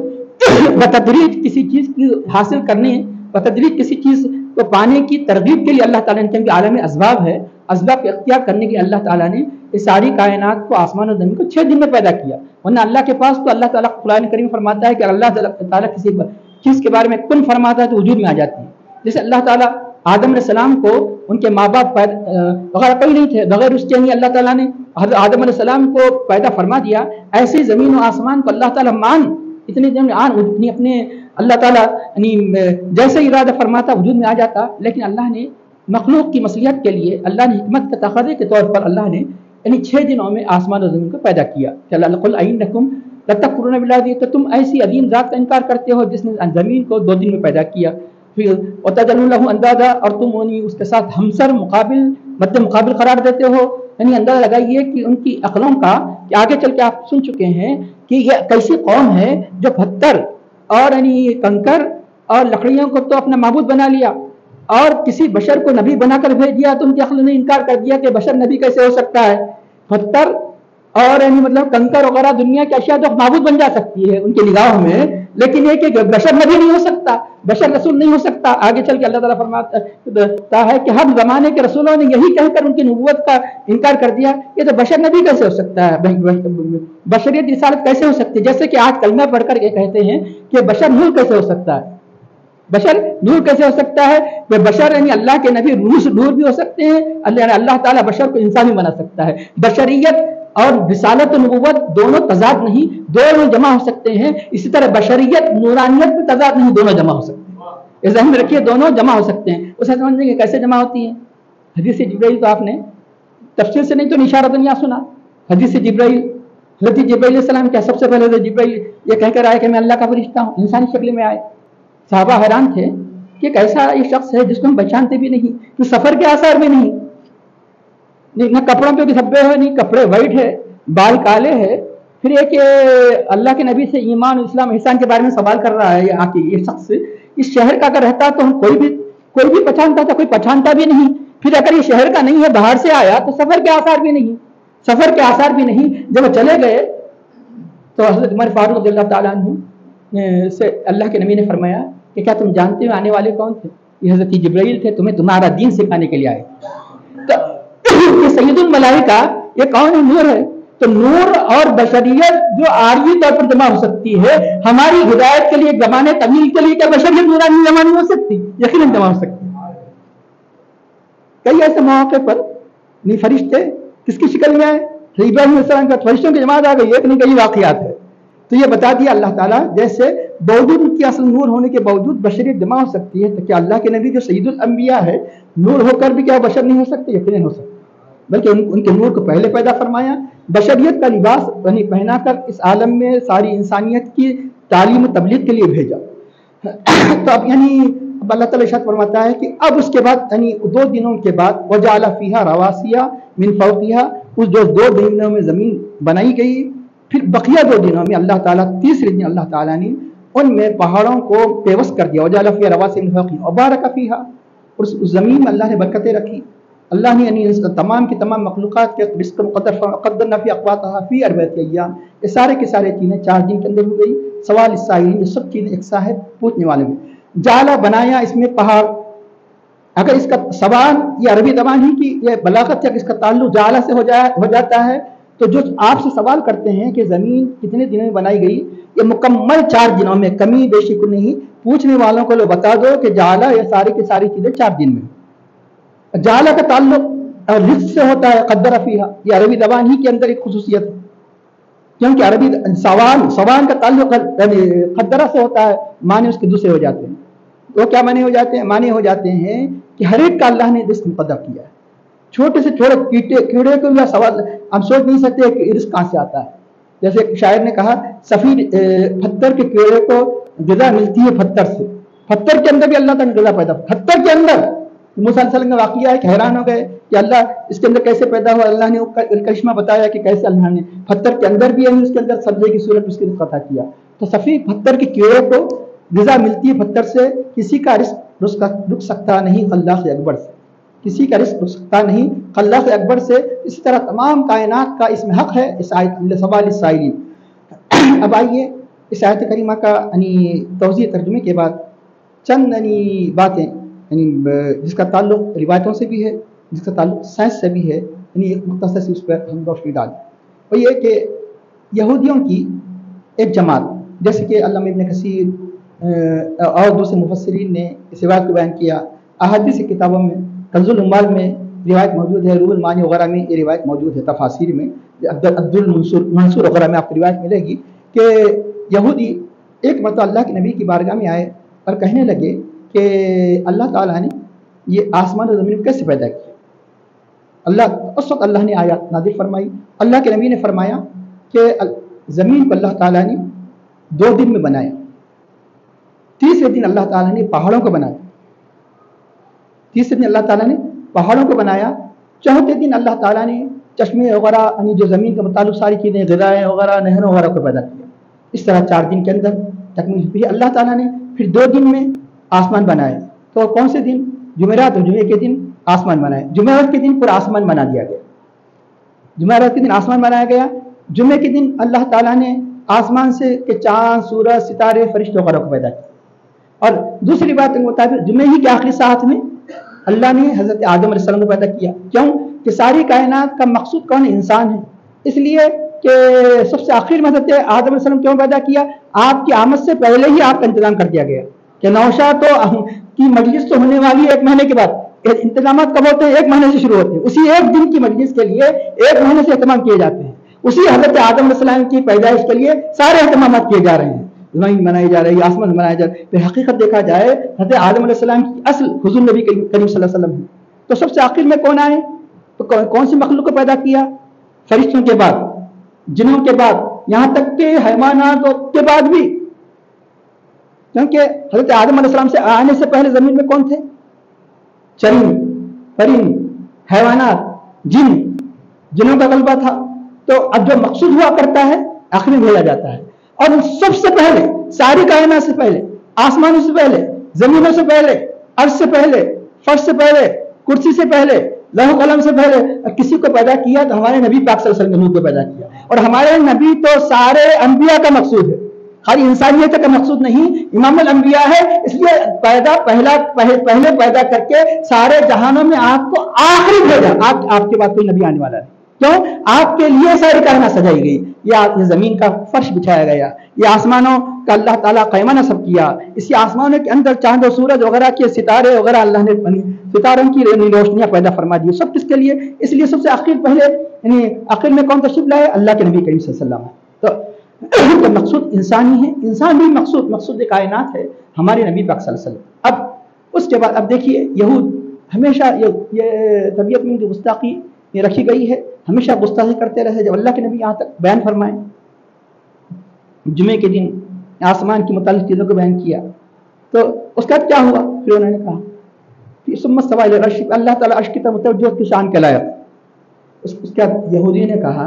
بتدریج کسی چیز کی حاصل کرنے, بتدریج کسی چیز کو پانے کی ترغیب کے لیے اللہ تعالیٰ نے, کیونکہ عالم اسباب ہے, اسباب کے اختیار کرنے کے لیے اللہ تعالیٰ نے یہ ساری کائنات کو, آسمان اور زمین کو 6 دن میں پیدا کیا. ورنہ اللہ کے پاس تو اللہ تعالیٰ قرآن کریم فرماتا ہے کہ اللہ تعالیٰ کسی چیز کے بارے میں کن فرماتا ہے تو وجود میں آ جاتی ہے. جیسے اللہ تعالیٰ آدم علیہ السلام کو ان کے ماں باپ وغیرہ کوئی نہیں تھے, بغیر اس کے اللہ تعالیٰ نے آدم علیہ السلام کو پیدا فرما دیا. ایسے زمین و آسمان کو اللہ تعالیٰ اتنے دن میں اپنے اللہ تعالیٰ جیسے ارادہ فرماتا وجود میں آ جاتا. لیکن اللہ نے مخلوق کی مصلحت کے لیے, اللہ نے حکمت کے تقاضے کے طور پر اللہ نے 6 دنوں میں آسمان اور زمین کو پیدا کیا. قل ائنکم لتکفرون باللہ, تو تم ایسی عظیم ذات کا انکار کرتے ہو جس نے زمین کو 2 دن میں پیدا کیا. پھر وتجعلون له اندادا, اور تم اس کے ساتھ ہمسر مد مقابل قرار دیتے ہو. یعنی اندازہ لگائیے کہ ان کی عقلوں کا, کہ آگے چل کے آپ سن چکے ہیں کہ یہ کیسی قوم ہے جو پتھر اور یعنی کنکر اور لکڑیوں کو تو اپنا معبود بنا لیا, اور کسی بشر کو نبی بنا کر بھیج دیا تو ان کی عقل نے انکار کر دیا کہ بشر نبی کیسے ہو سکتا ہے. پتھر اور یعنی کنکر وغیرہ دنیا کی اشیاء تو معبود بن جا سکتی ہے ان کی نگاہوں میں, لیکن یہ کہ بشر نبی نہیں ہو سکتا, بشر رسول نہیں ہو سکتا. آگے چل کے اللہ تعالیٰ فرماتا ہے کہ ہر زمانے کے رسولوں نے یہی کہہ کر ان کی نبوت کا انکار کر دیا, یہ تو بشر نبی کیسے ہو سکتا ہے, بشریت رسالت کیسے ہو سکتی ہے. جیسے کہ آج کلمہ پڑھ کر یہ کہتے ہیں کہ بشر نور کیسے ہو سکتا ہے, بشر نور کیسے ہو سکتا ہے. بشر یعنی اللہ کے نبی نور بھی ہو سکتے ہیں, اللہ تعالیٰ بشر کو انسان بھی بنا سکتا ہے. بشریت اور رسالت و نبوت دونوں تضاد نہیں, دونوں جمع ہو سکتے ہیں. اسی طرح بشریت نورانیت میں تضاد نہیں, دونوں جمع ہو سکتے ہیں. یہ ذہن میں رکھیے, دونوں جمع ہو سکتے ہیں. اسے سمجھیں گے کیسے جمع ہوتی ہیں. حدیث جبرائیل تو آپ نے تفصیل سے نہیں تو اشارہ تو نہیں سنا. حدیث جبرائیل, حضرت جبرائیل علیہ السلام کیا سب سے پہلے حضرت جبرائیل یہ کہہ کر آئے کہ میں اللہ کا فرشتہ ہوں, انسانی شکل میں آئے. صحابہ حیران تھے کہ کیسا یہ شخص ہے جس کو ہم پہچانتے بھی نہیں, جو سفر کے آثار بھی نہیں, نہ کپڑوں پہ دھبے ہیں, نہیں کپڑے وائٹ ہے, بال کالے ہے. پھر یہ کہ اللہ کے نبی سے ایمان, اسلام, احسان کے بارے میں سوال کر رہا ہے. یہ شخص اس شہر کا اگر رہتا تو ہم کوئی بھی پہچانتا تھا, کوئی پہچانتا بھی نہیں. پھر اگر یہ شہر کا نہیں ہے, باہر سے آیا, تو سفر کے آثار بھی نہیں. جب وہ چلے گئے تو حضرت عمر فاروق رضی اللہ تعالیٰ عنہ سے اللہ کے نبی نے فرمایا کہ کیا تم جانتے ہو آنے والے کون تھے؟ یہ حضرت جبرائیل تھے, تمہیں تمہارا دین سکھانے کے لیے آئے. تو سید الملائکہ یہ کون ہے؟ نور ہے. تو نور اور بشریت جو عارضی طور پر جمع ہو سکتی ہے ہماری ہدایت کے لیے, زمانے طویل کے لیے, کیا بشریت نورانی جمع نہیں ہو سکتی؟ یقیناً جمع ہو سکتی. کئی ایسے مواقع پر نہیں فرشتے کس کی شکل میں آئے, ابراہیم علیہ السلام کا فرشتوں کی جماعت آ گئی, ایک نہیں کئی واقعات ہے. تو یہ بتا دیا اللہ تعالیٰ جیسے باوجود ان کی اصل نور ہونے کے باوجود بشریت جمع ہو سکتی ہے, تو کیا اللہ کے نبی جو سید الانبیاء ہے نور ہو کر بھی کیا بشر نہیں ہو سکتے؟ یقیناً ہو سکتے, بلکہ ان کے نور کو پہلے پیدا فرمایا, بشریت کا لباس پہنا کر اس عالم میں ساری انسانیت کی تعلیم و تبلیغ کے لیے بھیجا. تو اب اب اللہ تعالیٰ ارشاد فرماتا ہے کہ اب اس کے بعد 2 دنوں کے بعد وجعل فیہا رواسیا من فوقہا, اس جو 2 دنوں میں زمین بنائی گئی. پھر بقیہ 2 دنوں میں اللہ تعالیٰ, تیسرے دن اللہ تعالیٰ نے ان میں پہاڑوں کو پیوست کر دیا. وجعل فیہا رواسیا من فوقہا وبارک فیہا, اور اس زمین میں اللہ نے برکتیں رکھی. اللہ نے تمام کی تمام مخلوقات کے رزق قدرنا فی اقواتها فی 4 ایام, یہ سارے کے سارے چیزیں 4 دن کے اندر ہو گئی. سوال السائلین, یہ سب چیزیں ایک صاحب پوچھنے والے میں. جالا بنایا اس میں پہاڑ, اگر اس کا سوال یہ عربی زبان ہی کی یہ بلاغت سے, اگر اس کا تعلق جالا سے ہو جاتا ہے تو جو آپ سے سوال کرتے ہیں کہ زمین کتنے دنوں میں بنائی گئی, یہ مکمل 4 دنوں میں, کمی بیشی کو نہیں. پوچھنے والوں کو لو بتا دو کہ جالا یہ ساری کی ساری چیزیں 4 دن میں. جعل کا تعلق رزق سے ہوتا ہے، قدر فیہا، یہ عربی زبان ہی کے اندر ایک خصوصیت ہے، کیونکہ عربی سوان کا تعلق قدرہ سے ہوتا ہے، معنی اس کے دوسرے ہو جاتے ہیں۔ وہ کیا معنی ہو جاتے ہیں؟ معنی ہو جاتے ہیں کہ ہر ایک کا اللہ نے رزق مقدر کیا ہے، چھوٹے سے چھوٹے کیڑے کو بھی سوال ہم سوچ نہیں سکتے کہ رزق کہاں سے آتا ہے۔ جیسے ایک شاعر نے کہا، سفید پتھر کے کیڑے کو غذا ملتی ہے پتھر سے، پتھر کے اندر بھی اللہ تعالیٰ نے غذا پیدا، پتھر کے اندر۔ موسیٰ علیہ السلام کا واقعہ ہے کہ حیران ہو گئے کہ اللہ اس کے اندر کیسے پیدا ہوا، اللہ نے کرشمہ بتایا کہ کیسے اللہ نے پتھر کے اندر بھی اس کے اندر سبزے کی صورت اس کے رزق عطا کیا۔ تو سفید پتھر کے کیڑے کو غذا ملتی ہے پتھر سے، کسی کا رزق رک سکتا نہیں خلاق اکبر سے، کسی کا رزق رک سکتا نہیں خلاق اکبر سے۔ اسی طرح تمام کائنات کا اس میں حق ہے، اس آیت سوال السائلین۔ اب آئیے اس آیت کریمہ کا توضیح ترجمے کے بعد چند باتیں جس کا تعلق روایتوں سے بھی ہے، جس کا تعلق سائنس سے بھی ہے، ایک مختصر سی اس پر ہم روشنی ڈالیں۔ اور یہ کہ یہودیوں کی ایک جماعت، جیسے کہ علامہ ابن کثیر اور دوسرے مفسرین نے اس روایت کو بیان کیا، احادیث کتابوں میں کنز العمال میں روایت موجود ہے، روح المعانی وغیرہ میں یہ روایت موجود ہے، تفاسیر میں عبد المنصور وغیرہ میں آپ کو روایت ملے گی کہ یہودی ایک مرتبہ اللہ کے نبی کی بارگاہ میں آئے اور کہنے لگے کہ اللہ تعالیٰ نے یہ آسمان اور زمین کو کیسے پیدا کیا۔ اس وقت اللہ نے آیات نازل فرمائی، اللہ کے نبی نے فرمایا کہ زمین کو اللہ تعالیٰ نے 2 دن میں بنایا، تیسرے دن اللہ تعالیٰ نے پہاڑوں کو بنایا، تیسرے دن اللہ تعالیٰ نے پہاڑوں کو بنایا، چوتھے دن اللہ تعالیٰ نے چشمے وغیرہ جو زمین کے متعلق ساری چیزیں غذائیں وغیرہ نہروں وغیرہ کو پیدا کیا۔ اس طرح 4 دن کے اندر تکمیل ہوئی۔ اللہ تعالیٰ نے پھر 2 دن میں آسمان بنائے، تو کون سے دن؟ جمعرات اور جمعے کے دن آسمان بنائے، جمعرات کے دن پورا آسمان بنا دیا گیا، جمعرات کے دن آسمان بنایا گیا۔ جمعے کے دن اللہ تعالیٰ نے آسمان سے کہ چاند سورج ستارے فرشتوں وغیرہ کو پیدا کیا۔ اور دوسری بات کے مطابق جمعے ہی کے آخری ساعت میں اللہ نے حضرت آدم علیہ السلام کو پیدا کیا۔ کیوں کہ ساری کائنات کا مقصود کون ہے؟ انسان ہے، اس لیے کہ سب سے آخر میں حضرت آدم علیہ السلام کیوں پیدا کیا؟ آپ کی آمد سے پہلے ہی آپ کا انتظام کر دیا گیا کہ نوشا تو کی مجلس تو ہونے والی ہے 1 مہینے کے بعد، انتظامات کب ہوتے ہیں؟ 1 مہینے سے شروع ہوتے ہیں، اسی 1 دن کی مجلس کے لیے 1 مہینے سے اہتمام کیے جاتے ہیں، اسی حضرت آدم علیہ السلام کی پیدائش کے لیے سارے اہتمامات کیے جا رہے ہیں، زمین بنائی جا رہی ہے، آسمان بنایا جا رہا ہے۔ پھر حقیقت دیکھا جائے حضرت آدم علیہ السلام کی اصل حضور نبی کریم صلی اللہ علیہ وسلم ہے، تو سب سے آخر میں کون آئے؟ تو کون سی مخلوق کو پیدا کیا؟ فرشتوں کے بعد، جنوں کے بعد، یہاں تک کہ حیوانات کے بعد بھی، کیونکہ حضرت آدم علیہ السلام سے آنے سے پہلے زمین میں کون تھے؟ چرند، پرند، حیوانات، جنوں کا غلبہ تھا۔ تو اب جو مقصود ہوا کرتا ہے آخر میں بھیجا جاتا ہے، اور سب سے پہلے ساری کائنات سے پہلے، آسمانوں سے پہلے، زمینوں سے پہلے، عرش سے پہلے، فرش سے پہلے، کرسی سے پہلے، لوح قلم سے پہلے کسی کو پیدا کیا تو ہمارے نبی پاک صلی اللہ علیہ وسلم کو پیدا کیا۔ اور ہمارے نبی تو سارے انبیاء کا مقصود ہے، خالی انسانیت کا مقصود نہیں، امام الانبیاء ہے، اس لیے پہلے پیدا کر کے سارے جہانوں میں آپ کو آخری بھیجا۔ آپ کے بعد کوئی نبی آنے والا ہے، کیوں؟ آپ کے لیے ساری کائنات سجائی گئی، یہ زمین کا فرش بچھایا گیا، یہ آسمانوں کا اللہ تعالیٰ قیمہ نصب کیا، اسی آسمانوں کے اندر چاند و سورج وغیرہ کے ستارے وغیرہ اللہ نے ستاروں کی روشنیاں پیدا فرما دی، سب کس کے لیے؟ اس لیے سب سے آخر میں کون تشریف لائے؟ اللہ کے نبی کریم صلی اللہ علیہ وسلم۔ تو مقصود انسانی ہے، انسان بھی مقصود کائنات ہے ہمارے نبی پاک صلی اللہ علیہ وسلم۔ اب اس کے بعد اب دیکھیے یہود ہمیشہ یہ طبیعت میں جو گستاخی رکھی گئی ہے، ہمیشہ گستاخی کرتے رہے۔ جب اللہ کے نبی یہاں تک بیان فرمائے، جمعے کے دن آسمان کی متعلق چیزوں کو بیان کیا، تو اس کا کیا ہوا؟ پھر انہوں نے کہا اللہ تعالیٰ عرش کی طرف متوجہ کی شان کے لائق۔ اس کے بعد یہودی نے کہا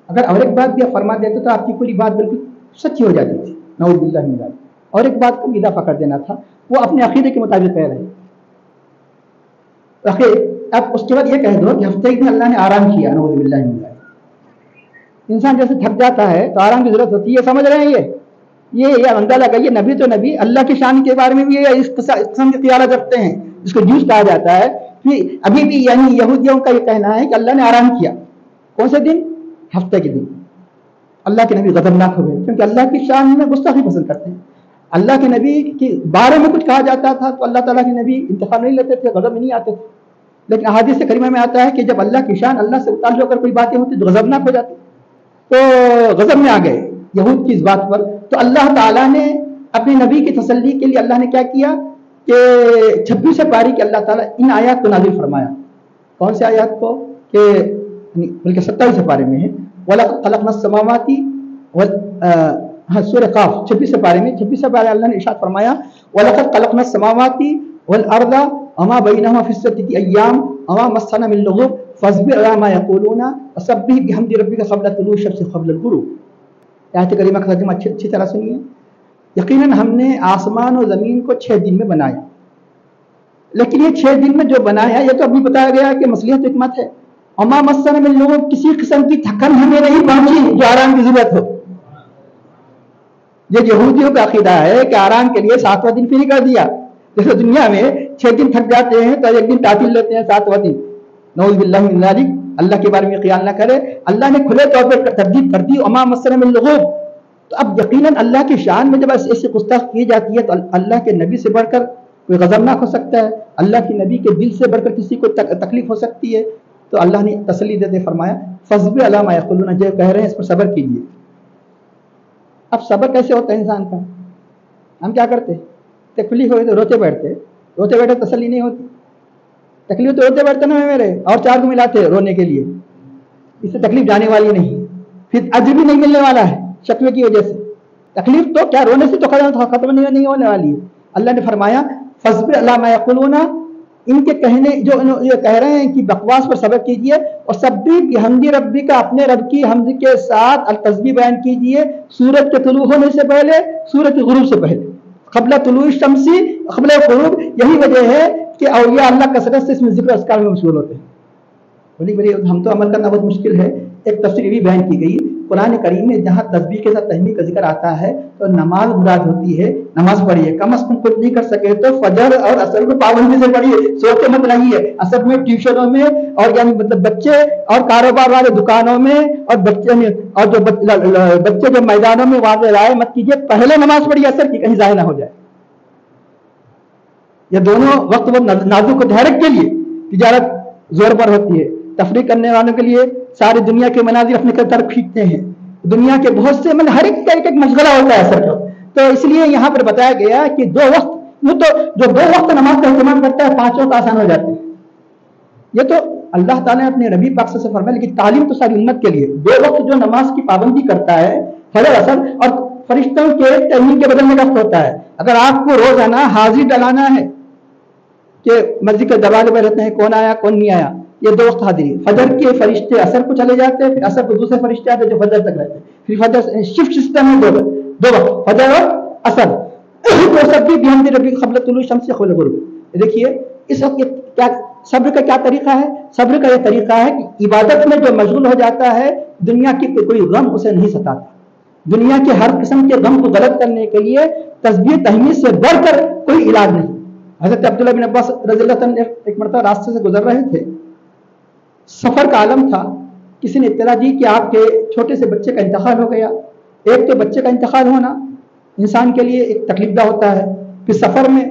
اگر اور ایک بات بھی آپ فرما دیتے تو آپ کی پوری بات بالکل سچی ہو جاتی تھی، نعوذ باللہ من ذلک، اور ایک بات کو اضافہ کر دینا تھا، وہ اپنے عقیدے کے مطابق کہہ رہے ہیں۔ اب اس کے بعد یہ کہہ دو کہ ہفتے دن اللہ نے آرام کیا، نعوذ باللہ من ذلک۔ انسان جیسے تھک جاتا ہے تو آرام کی ضرورت ہوتی ہے، سمجھ رہے ہیں؟ یہ اندازہ لگائیے، نبی تو نبی اللہ کی شان کے بارے میں بھی اس قسم کی خیالات رکھتے ہیں جس کو جوش کہا جاتا ہے۔ ابھی بھی یعنی یہودیوں کا یہ کہنا ہے کہ اللہ نے آرام کیا، کون سے دن؟ ہفتے کے دن۔ اللہ کے نبی غضبناک ہو گئے کیونکہ اللہ کی شان میں گستاخی پسند کرتے ہیں۔ اللہ کے نبی کے بارے میں کچھ کہا جاتا تھا تو اللہ تعالیٰ کے نبی انتقام نہیں لیتے تھے، غضب میں نہیں آتے تھے، لیکن احادیث کریمہ میں آتا ہے کہ جب اللہ کی شان اللہ سے متعلق ہو کر کوئی باتیں ہوتی تو غضبناک ہو جاتی، تو غضب میں آ گئے یہود کی اس بات پر. تو اللہ تعالیٰ نے اپنے نبی کی تسلی کے لیے اللہ نے کیا کیا کہ 26 پاری کے اللہ تعالیٰ ان آیات کو نازل فرمایا. کون سے آیات کو؟ کہ بلکہ 27 پارے میں ہے. وَلَقَدْ خَلَقْنَا السَّمَاوَاتِ سورہ قاف 26 پارے میں 26 پارے اللہ نے ارشاد فرمایا وَلَقَدْ خَلَقْنَا السَّمَاوَاتِ وَالْأَرْضَ وَمَا بَيْنَهُمَا فِي سِتَّةِ أَيَّامٍ وَمَا مَسَّنَا مِن لُغُوبٍ فَاصْبِرْ عَلَىٰ مَا يَقُولُونَ وَسَبِّحْ بِحَمْدِ رَبِّكَ قَبْلَ طُلُوعِ الشَّمْسِ وَقَبْلَ الْغُرُوبِ. آیت کریمہ کا ترجمہ اچھی طرح سنیے. یقیناً ہم نے آسمان و زمین کو 6 دن میں بنایا، لیکن یہ 6 دن میں جو بنایا یہ تو ابھی بتایا گیا کہ مصلحت حکمت ہے. وما مسنا من لوگوں کسی قسم کی تھکن ہمیں نہیں پہنچی جو آرام کی ضرورت ہو. یہ یہودیوں کا عقیدہ ہے کہ آرام کے لیے 7واں دن فری کر دیا. جیسے دنیا میں 6 دن تھک جاتے ہیں تو 1 دن تعطیل لیتے ہیں 7واں دن. نعوذ باللہ من ذالک، اللہ کے بارے میں خیال نہ کرے. اللہ نے کھلے طور پر تردید کر دی وما مسنا من لوگوں. تو اب یقیناً اللہ کی شان میں جب ایسی گستاخی کی جاتی ہے تو اللہ کے نبی سے بڑھ کر کوئی غضبناک ہو سکتا ہے؟ اللہ کے نبی کے دل سے بڑھ کر کسی کو تکلیف ہو سکتی ہے؟ تو اللہ نے تسلی دیتے فرمایا فَاصْبِرْ عَلَىٰ مَا يَقُولُونَ، جو کہہ رہے ہیں اس پر صبر کیجیے. اب صبر کیسے ہوتا ہے انسان کا؟ ہم کیا کرتے؟ تکلیف ہوئی تو روتے بیٹھتے تسلی نہیں ہوتی. تکلیف تو روتے بیٹھتے نا میرے، اور 4 کو ملاتے رونے کے لیے. اس سے تکلیف جانے والی نہیں، پھر اجر بھی نہیں ملنے والا ہے شکوے کی وجہ سے. تکلیف تو کیا رونے سے تو ختم نہیں ہونے والی ہے. اللہ نے فرمایا فَاصْبِرْ عَلَىٰ مَا يَقُولُونَ، ان کے کہنے جو یہ کہہ رہے ہیں کہ بکواس پر صبر کیجیے. اور سبح بحمد ربک، اپنے رب کی حمد کے ساتھ التسبیح بیان کیجیے سورج کے طلوع ہونے سے پہلے، سورج کے غروب سے پہلے، قبل طلوع الشمس قبل غروب. یہی وجہ ہے کہ اولیاء اللہ کثرت سے اس میں ذکر اذکار میں مشغول ہوتے ہیں. بڑی ہم تو عمل کرنا بہت مشکل ہے. ایک تفسیر بھی بیان کی گئی قرآن کریم میں جہاں تسبیح کے ساتھ تحمید کا ذکر آتا ہے تو نماز مراد ہوتی ہے. نماز پڑھیے، کم از کم کچھ نہیں کر سکے تو فجر اور عصر کو پابندی سے پڑھیے، سوچے مت رہیے. اصل میں ٹیوشنوں میں اور یعنی مطلب بچے اور کاروبار والے دکانوں میں اور بچے اور جو بچے جو میدانوں میں واضح رائے مت کیجیے. پہلے نماز پڑھیے عصر کی، کہیں ضائع نہ ہو جائے. یہ دونوں وقت وہ نازک و تحرک کے لیے تجارت زور پر ہوتی ہے. تفریح کرنے والوں کے لیے ساری دنیا کے مناظر اپنے طرف کھینچتے ہیں. دنیا کے بہت سے ہر ایک کا ایک مشغلہ ہوتا ہے اثر. تو اس لیے یہاں پر بتایا گیا کہ 2 وقت، وہ تو جو 2 وقت نماز کا اہتمام کرتا ہے 5 وقت آسان ہو جاتے ہیں. یہ تو اللہ تعالیٰ نے اپنے نبی پاک سے فرمایا، لیکن تعلیم تو ساری امت کے لیے. 2 وقت جو نماز کی پابندی کرتا ہے فجر اثر، اور فرشتوں کے تعلیم کے بدلنے کا وقت ہوتا ہے. اگر آپ کو روزانہ حاضری ڈلانا ہے کہ مسجد کے دروازے پہ رہتے ہیں کون آیا کون نہیں آیا، یہ 2 وقت حاضری. فجر کے فرشتے اثر کو چلے جاتے ہیں، پھر اثر کو دوسرے فرشتے آتے ہیں جو فجر تک رہتے ہیں. پھر فجر شفٹ سسٹم ہے 2 وقت فجر اور اثر. تو سب بھی بحمد ربک قبل طلوع الشمس قبل الغروب. دیکھیے اس وقت کیا صبر کا کیا طریقہ ہے؟ صبر کا یہ طریقہ ہے کہ عبادت میں جو مشغول ہو جاتا ہے دنیا کی کوئی غم اسے نہیں ستاتا. دنیا کے ہر قسم کے غم کو غلط کرنے کے لیے تسبیح تحمید سے بڑھ کر کوئی علاج نہیں. حضرت عبداللہ بن عباس رضی اللہ عنہ ایک مرتبہ راستے سے گزر رہے تھے، سفر کا عالم تھا. کسی نے اطلاع دی کہ آپ کے چھوٹے سے بچے کا انتقال ہو گیا. ایک تو بچے کا انتقال ہونا انسان کے لیے ایک تکلیف دہ ہوتا ہے، پھر سفر میں،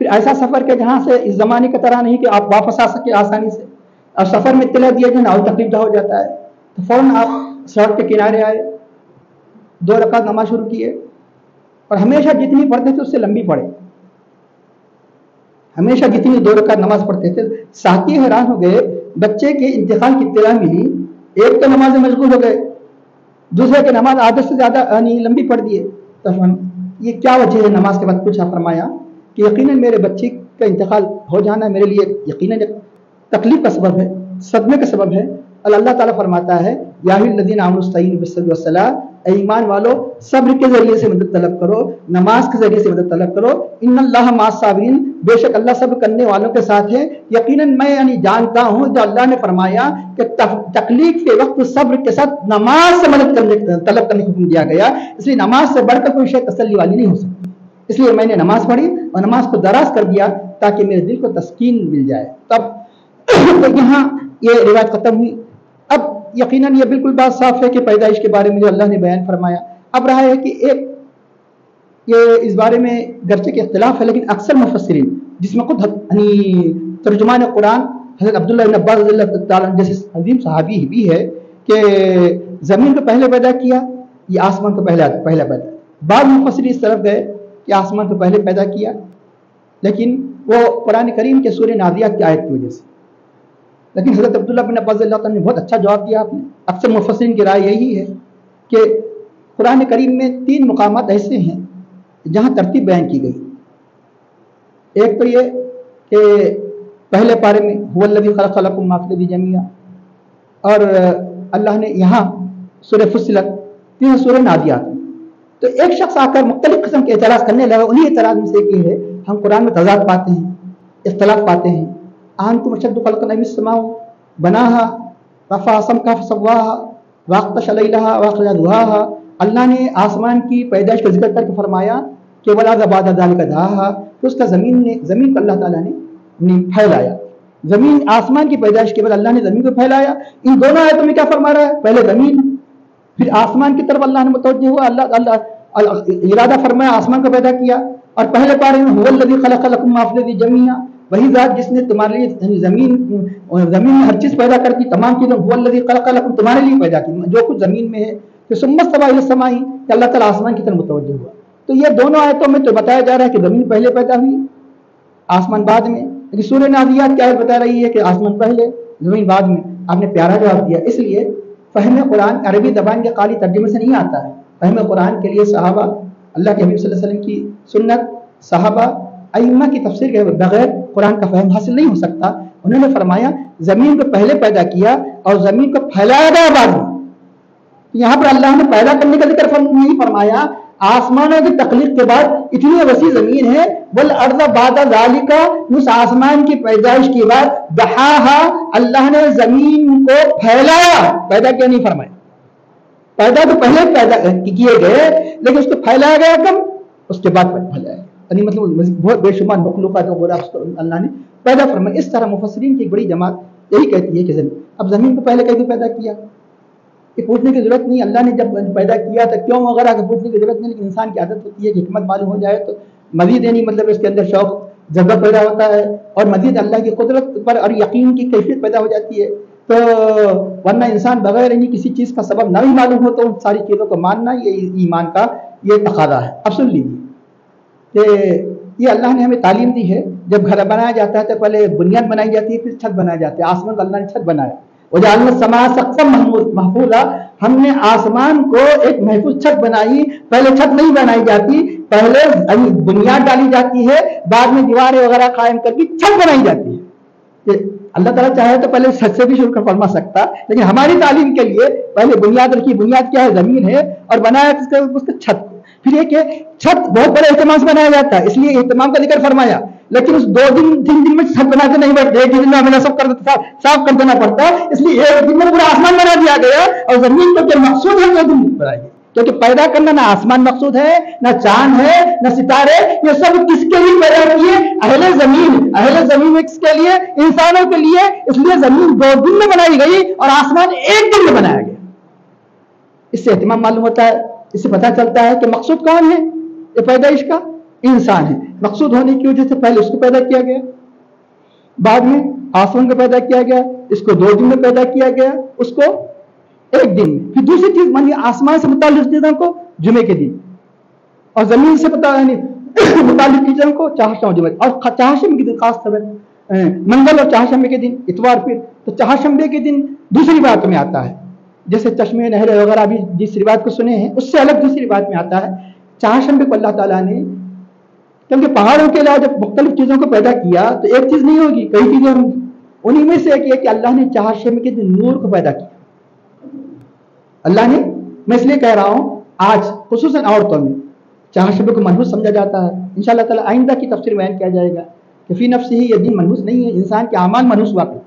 پھر ایسا سفر کہ جہاں سے اس زمانے کی طرح نہیں کہ آپ واپس آ سکے آسانی سے، اور سفر میں اطلاع دیا جائے اور تکلیف دہ ہو جاتا ہے. تو فوراً آپ سڑک کے کنارے آئے، 2 رکعت نماز شروع کیے، اور ہمیشہ جتنی پڑھتے تھے اس سے لمبی پڑھے. ہمیشہ جتنی 2 رکعت نماز پڑھتے تھے. ساتھی حیران ہو گئے، بچے کے انتقال کی اطلاع ملی، ایک تو نماز میں مشغول ہو گئے، دوسرے کی نماز عادت سے زیادہ لمبی پڑھ دیے. تو یہ کیا وجہ ہے؟ نماز کے بعد پوچھا، فرمایا کہ یقیناً میرے بچے کا انتقال ہو جانا میرے لیے یقیناً تکلیف کا سبب ہے، صدمے کا سبب ہے. اللہ تعالیٰ فرماتا ہے یا الذین آمنوا استعینوا بالصبر والصلاۃ، اے ایمان والو صبر کے ذریعے سے مدد طلب کرو، نماز کے ذریعے سے مدد طلب کرو. ان اللہ مع الصابرین، بے شک اللہ صبر کرنے والوں کے ساتھ ہے. یقیناً میں جانتا ہوں جو اللہ نے فرمایا کہ تکلیف کے وقت صبر کے ساتھ نماز سے مدد طلب کرنے کا حکم دیا گیا. اس لیے نماز سے بڑھ کر کوئی شے تسلی والی نہیں ہو سکتی. اس لیے میں نے نماز پڑھی اور نماز کو دراز کر دیا تاکہ میرے دل کو تسکین مل جائے. تب تو یہاں یہ روایت ختم ہوئی. اب یقیناً یہ بالکل بات صاف ہے کہ پیدائش کے بارے میں جو اللہ نے بیان فرمایا. اب رہا ہے کہ ایک یہ اس بارے میں گرچہ کے اختلاف ہے، لیکن اکثر مفسرین جس میں خود ترجمان قرآن حضرت عبداللہ بن عباس رضی اللہ تعالیٰ عنہ جیسے عظیم صحابی بھی ہے کہ زمین کو پہلے پیدا کیا، یہ آسمان کو پہلا پیدا. بعض مفسرین اس طرف گئے کہ آسمان کو پہلے پیدا کیا، لیکن وہ قرآن کریم کے سورہ نازعات کی آیت کی وجہ سے. لیکن حضرت عبداللہ بن عباس رضی اللہ تعالیٰ نے بہت اچھا جواب دیا. آپ نے اکثر مفسرین کی رائے یہی ہے کہ قرآن کریم میں 3 مقامات ایسے ہیں جہاں ترتیب بیان کی گئی. ایک تو یہ کہ پہلے پارے میں هو الذی خلق لکم ما فی الارض جمیعا، اور اللہ نے یہاں سورہ فصلت، یہاں سورہ نازعات. تو ایک شخص آ کر مختلف قسم کے اعتراض کرنے لگا. انہی اعتراض میں سے ایک یہ ہے، ہم قرآن میں تضاد پاتے ہیں، اختلاف پاتے ہیں. انتم اشد خلقا ام السماء بناها رفع سمكها فسواها واغطش ليلها واخرج ضحاها. اللہ نے آسمان کی پیدائش کا ذکر کر کے فرمایا کہ والارض بعد ذلك دحاها، کہ اس کا زمین کو اللہ تعالیٰ نے پھیلایا. زمین آسمان کی پیدائش کے بعد اللہ نے زمین کو پھیلایا. ان دونوں آیتوں میں کیا فرما رہا ہے؟ پہلے زمین پھر آسمان کی طرف اللہ نے متوجہ ہوا. اللہ ارادہ فرمایا آسمان کو پیدا کیا. اور پہلے پارے میں هو الذی خلق لکم ما فی الارض جمیعا، وہی ذات جس نے تمہارے لیے زمین میں ہر چیز پیدا کرتی، تمام چیزیں هو الذی خلق لکم تمہارے لیے پیدا کی جو کچھ زمین میں ہے. تو ثم استوى الی السماء کہ اللہ تعالیٰ آسمان کی طرف متوجہ ہوا. تو یہ دونوں آیتوں میں تو بتایا جا رہا ہے کہ زمین پہلے پیدا ہوئی، آسمان بعد میں. لیکن سورہ نازعات کیا بتا رہی ہے کہ آسمان پہلے زمین بعد میں. آپ نے پیارا جواب دیا. اس لیے فہم قرآن عربی زبان کے خالی ترجمے سے نہیں آتا ہے. فہم قرآن کے لیے صحابہ، اللہ کے حبیب صلی اللہ علیہ وسلم کی سنت، صحابہ، ائمہ کی تفسیر کے بغیر قرآن کا فہم حاصل نہیں ہو سکتا. انہوں نے فرمایا زمین کو پہلے پیدا کیا اور زمین کو پھیلایا گیا بعد میں. یہاں پر اللہ نے پیدا کرنے کا ذکر نہیں فرمایا. آسمانوں کی تخلیق کے بعد اتنی وسیع زمین ہے، والارض بعد ذالک، اس آسمان کی پیدائش کے بعد دحاہا، اللہ نے زمین کو پھیلایا. پیدا کیا نہیں فرمایا. پیدا تو پہلے پیدا کیے گئے لیکن اس کو پھیلایا گیا کب؟ اس کے بعد پھیلایا. یعنی مطلب بہت بے شمار مخلوقات اللہ نے پیدا فرمایا. اس طرح مفسرین کی ایک بڑی جماعت یہی کہتی ہے کہ زمین کو پہلے کیسے پیدا کیا، یہ پوچھنے کی ضرورت نہیں. اللہ نے جب پیدا کیا تو کیوں وغیرہ کا پوچھنے کی ضرورت نہیں. لیکن انسان کی عادت ہوتی ہے کہ حکمت معلوم ہو جائے تو مزید یعنی مطلب اس کے اندر شوق جذبہ پیدا ہوتا ہے اور مزید اللہ کی قدرت پر اور یقین کی کیفیت پیدا ہو جاتی ہے. تو ورنہ انسان بغیر یعنی کسی چیز کا سبب نہ بھی معلوم ہو تو ان ساری چیزوں کو ماننا یہ ایمان کا یہ تقاضا ہے. اب سن لیجیے کہ یہ اللہ نے ہمیں تعلیم دی ہے. جب گھر بنایا جاتا ہے تو پہلے بنیاد بنائی جاتی ہے، پھر چھت بنایا جاتا ہے. آسمان اللہ نے چھت بنایا. وجعلنا السماء سقفا محفوظا، ہم نے آسمان کو ایک محفوظ چھت بنائی. پہلے چھت نہیں بنائی جاتی، پہلے بنیاد ڈالی جاتی ہے، بعد میں دیواریں وغیرہ قائم کر کے چھت بنائی جاتی ہے. اللہ تعالیٰ چاہے تو پہلے چھت سے بھی شروع کر فرما سکتا، لیکن ہماری تعلیم کے لیے پہلے بنیاد رکھی. بنیاد کیا ہے؟ زمین ہے، اور بنایا اس کا چھت. پھر یہ کہ چھت بہت بڑے اہتمام سے بنایا جاتا ہے، اس لیے اہتمام کا ذکر فرمایا. لیکن اس 2 دن 3 دن میں چھت بنا کے نہیں بیٹھتے، ایک دن میں ہمیں صاف کر دینا پڑتا ہے. اس لیے ایک دن میں پورا آسمان بنا دیا گیا اور زمین کو جو مقصود ہے وہ دن بنائی گئی. کیونکہ پیدا کرنا نہ آسمان مقصود ہے، نہ چاند ہے، نہ ستارے. یہ سب کس کے لیے پیدا کیے؟ اہل زمین. اہل زمین میں کس کے لیے؟ انسانوں کے لیے. اس لیے زمین 2 دن میں بنائی گئی اور آسمان 1 دن میں بنایا گیا. اس سے اہتمام معلوم ہوتا ہے. اس سے پتہ چلتا ہے کہ مقصود کون ہے یہ پیدائش کا؟ انسان ہے. مقصود ہونے کی وجہ سے پہلے اس کو پیدا کیا گیا، بعد میں آسمان کو پیدا کیا گیا. اس کو 2 دن میں پیدا کیا گیا، اس کو 1 دن میں. پھر دوسری چیز مانی آسمان سے متعلق چیزوں کو جمعے کے دن، اور زمین سے متعلق چیزوں کو چہارشنبے جمعے، اور چہارشنبے کے دن خاص طور منگل اور چہارشنبے کے دن اتوار. پھر تو چہارشنبے کے دن دوسری بات میں آتا ہے، جیسے چشمے نہر وغیرہ ابھی جس روایت کو سنے ہیں اس سے الگ دوسری بات میں آتا ہے. چہارشنبے کو اللہ تعالیٰ نے، کیونکہ پہاڑوں کے علاوہ جب مختلف چیزوں کو پیدا کیا تو ایک چیز نہیں ہوگی، کئی چیزیں ہوں گی. انہیں میں سے ایک یہ کہ اللہ نے چہارشنبے کے دن نور کو پیدا کیا. اللہ نے، میں اس لیے کہہ رہا ہوں آج خصوصاً عورتوں میں چہارشنبے کو منحوس سمجھا جاتا ہے. انشاءاللہ تعالیٰ آئندہ کی تفسیر بیان کیا جائے گا کہ فی نفس ہی یہ دن منحوس نہیں ہے. انسان کے اعمال منحوس ہوا کرتے ہیں،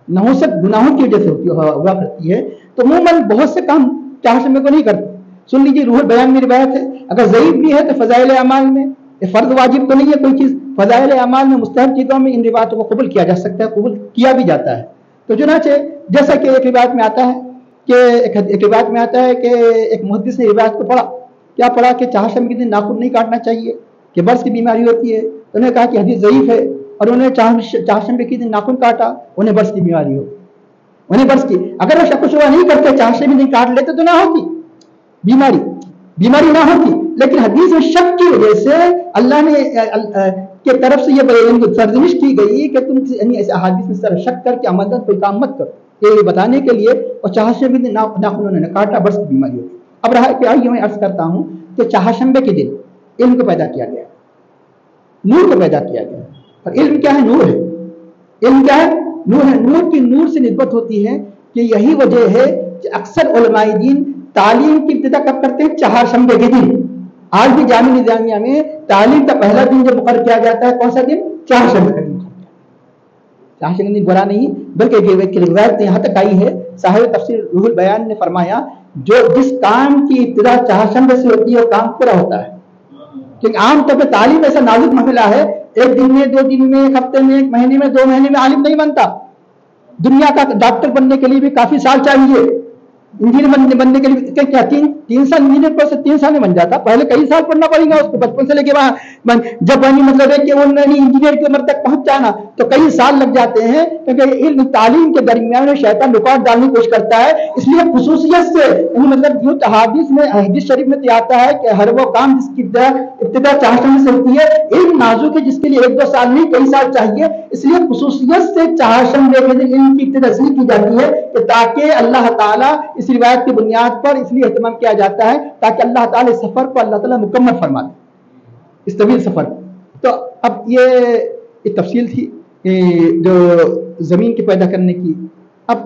نحوست گناہوں کی وجہ سے ہوا کرتی ہے. تو عموماً بہت سے کام چہارشنبے کو نہیں کرتے. سن لیجیے، روح بیان میں روایت ہے، اگر ضعیف بھی ہے تو فضائل اعمال میں، یہ فرض واجب تو نہیں ہے کوئی چیز، فضائل اعمال میں مستحب چیزوں میں ان روایتوں کو قبول کیا جا سکتا ہے، قبول کیا بھی جاتا ہے. تو چنانچہ جیسا کہ ایک روایت میں آتا ہے کہ ایک محدث نے روایت کو پڑھا، کیا پڑھا کہ چہارشنبے کے دن ناخن نہیں کاٹنا چاہیے کہ برس کی بیماری ہوتی ہے. تو انہوں نے کہا کہ حدیث ضعیف ہے. اور انہوں نے چہارشنبے کے دن ناخن کاٹا، انہیں برس کی بیماری ہو، انہیں برس کی، اگر وہ شک و شبہ نہیں کرتے چہارشنبے دن کاٹ لیتے تو نہ ہوتی بیماری نہ ہوتی، لیکن حدیث میں شک کی وجہ سے اللہ نے کے طرف سے یہ سرزنش کی گئی کہ تم احادیث میں طرح شک کر کے عمل کوئی کام مت کرو، یہ بتانے کے لیے، اور چہارشنبے دن ناخن انہوں نے کاٹا، برس کی بیماری ہوگی۔ اب رہا کہ آئیے میں عرض کرتا ہوں کہ چہارشنبے کے دن علم کو پیدا کیا گیا، نور کو پیدا کیا گیا، اور علم کیا ہے؟ نور ہے۔ علم کیا ہے؟ نور ہے۔ نور کی نور سے نسبت ہوتی ہے کہ یہی وجہ ہے کہ اکثر علماء دین تعلیم کی ابتدا کب کرتے ہیں؟ چہارشنبے کے دن۔ آج بھی جامعہ نظامیہ میں تعلیم کا پہلا دن جو مقرر کیا جاتا ہے کون سا دن؟ چہارشنبے کا دن۔ چہارشنبے دن برا نہیں، بلکہ روایت یہاں تک آئی ہے، صاحب تفسیر روح البیان نے فرمایا جس کام کی ابتدا چہارشنبے سے ہوتی ہے وہ کام پورا ہوتا ہے، کیونکہ عام طور پہ تعلیم ایسا نازک معاملہ ہے، ایک دن میں، دو دن میں، ایک ہفتے میں، ایک مہینے میں، 2 مہینے میں عالم نہیں بنتا۔ دنیا کا ڈاکٹر بننے کے لیے بھی کافی سال چاہیے، انجینئر بننے کے لیے کیا 3 سال انجینئر کو 3 سال میں بن جاتا، پہلے کئی سال پڑھنا پڑے گا اس کو، بچپن سے لے کے وہاں جب مطلب ہے کہ وہ انجینئر کی عمر تک پہنچ جانا تو کئی سال لگ جاتے ہیں، کیونکہ علم تعلیم کے درمیان شیطان رکاوٹ ڈالنے کی کوشش کرتا ہے۔ اس لیے خصوصیت سے مطلب یوں حدیث شریف میں آتا ہے کہ ہر وہ کام جس کی ابتدا چہارشنبے سے ہوتی ہے، علم نازک ہے جس کے لیے 1-2 سال نہیں کئی سال چاہیے، اس لیے خصوصیت سے چہارشنبے کے دن علم کی ابتدا کی جاتی ہے کہ تاکہ اللہ تعالیٰ اس روایت کی بنیاد پر اس لیے اہتمام کیا جاتا ہے تاکہ اللہ تعالیٰ اس سفر کو اللہ تعالیٰ مکمل فرما دے، اس طویل سفر۔ تو اب یہ ایک تفصیل تھی جو زمین کے پیدا کرنے کی۔ اب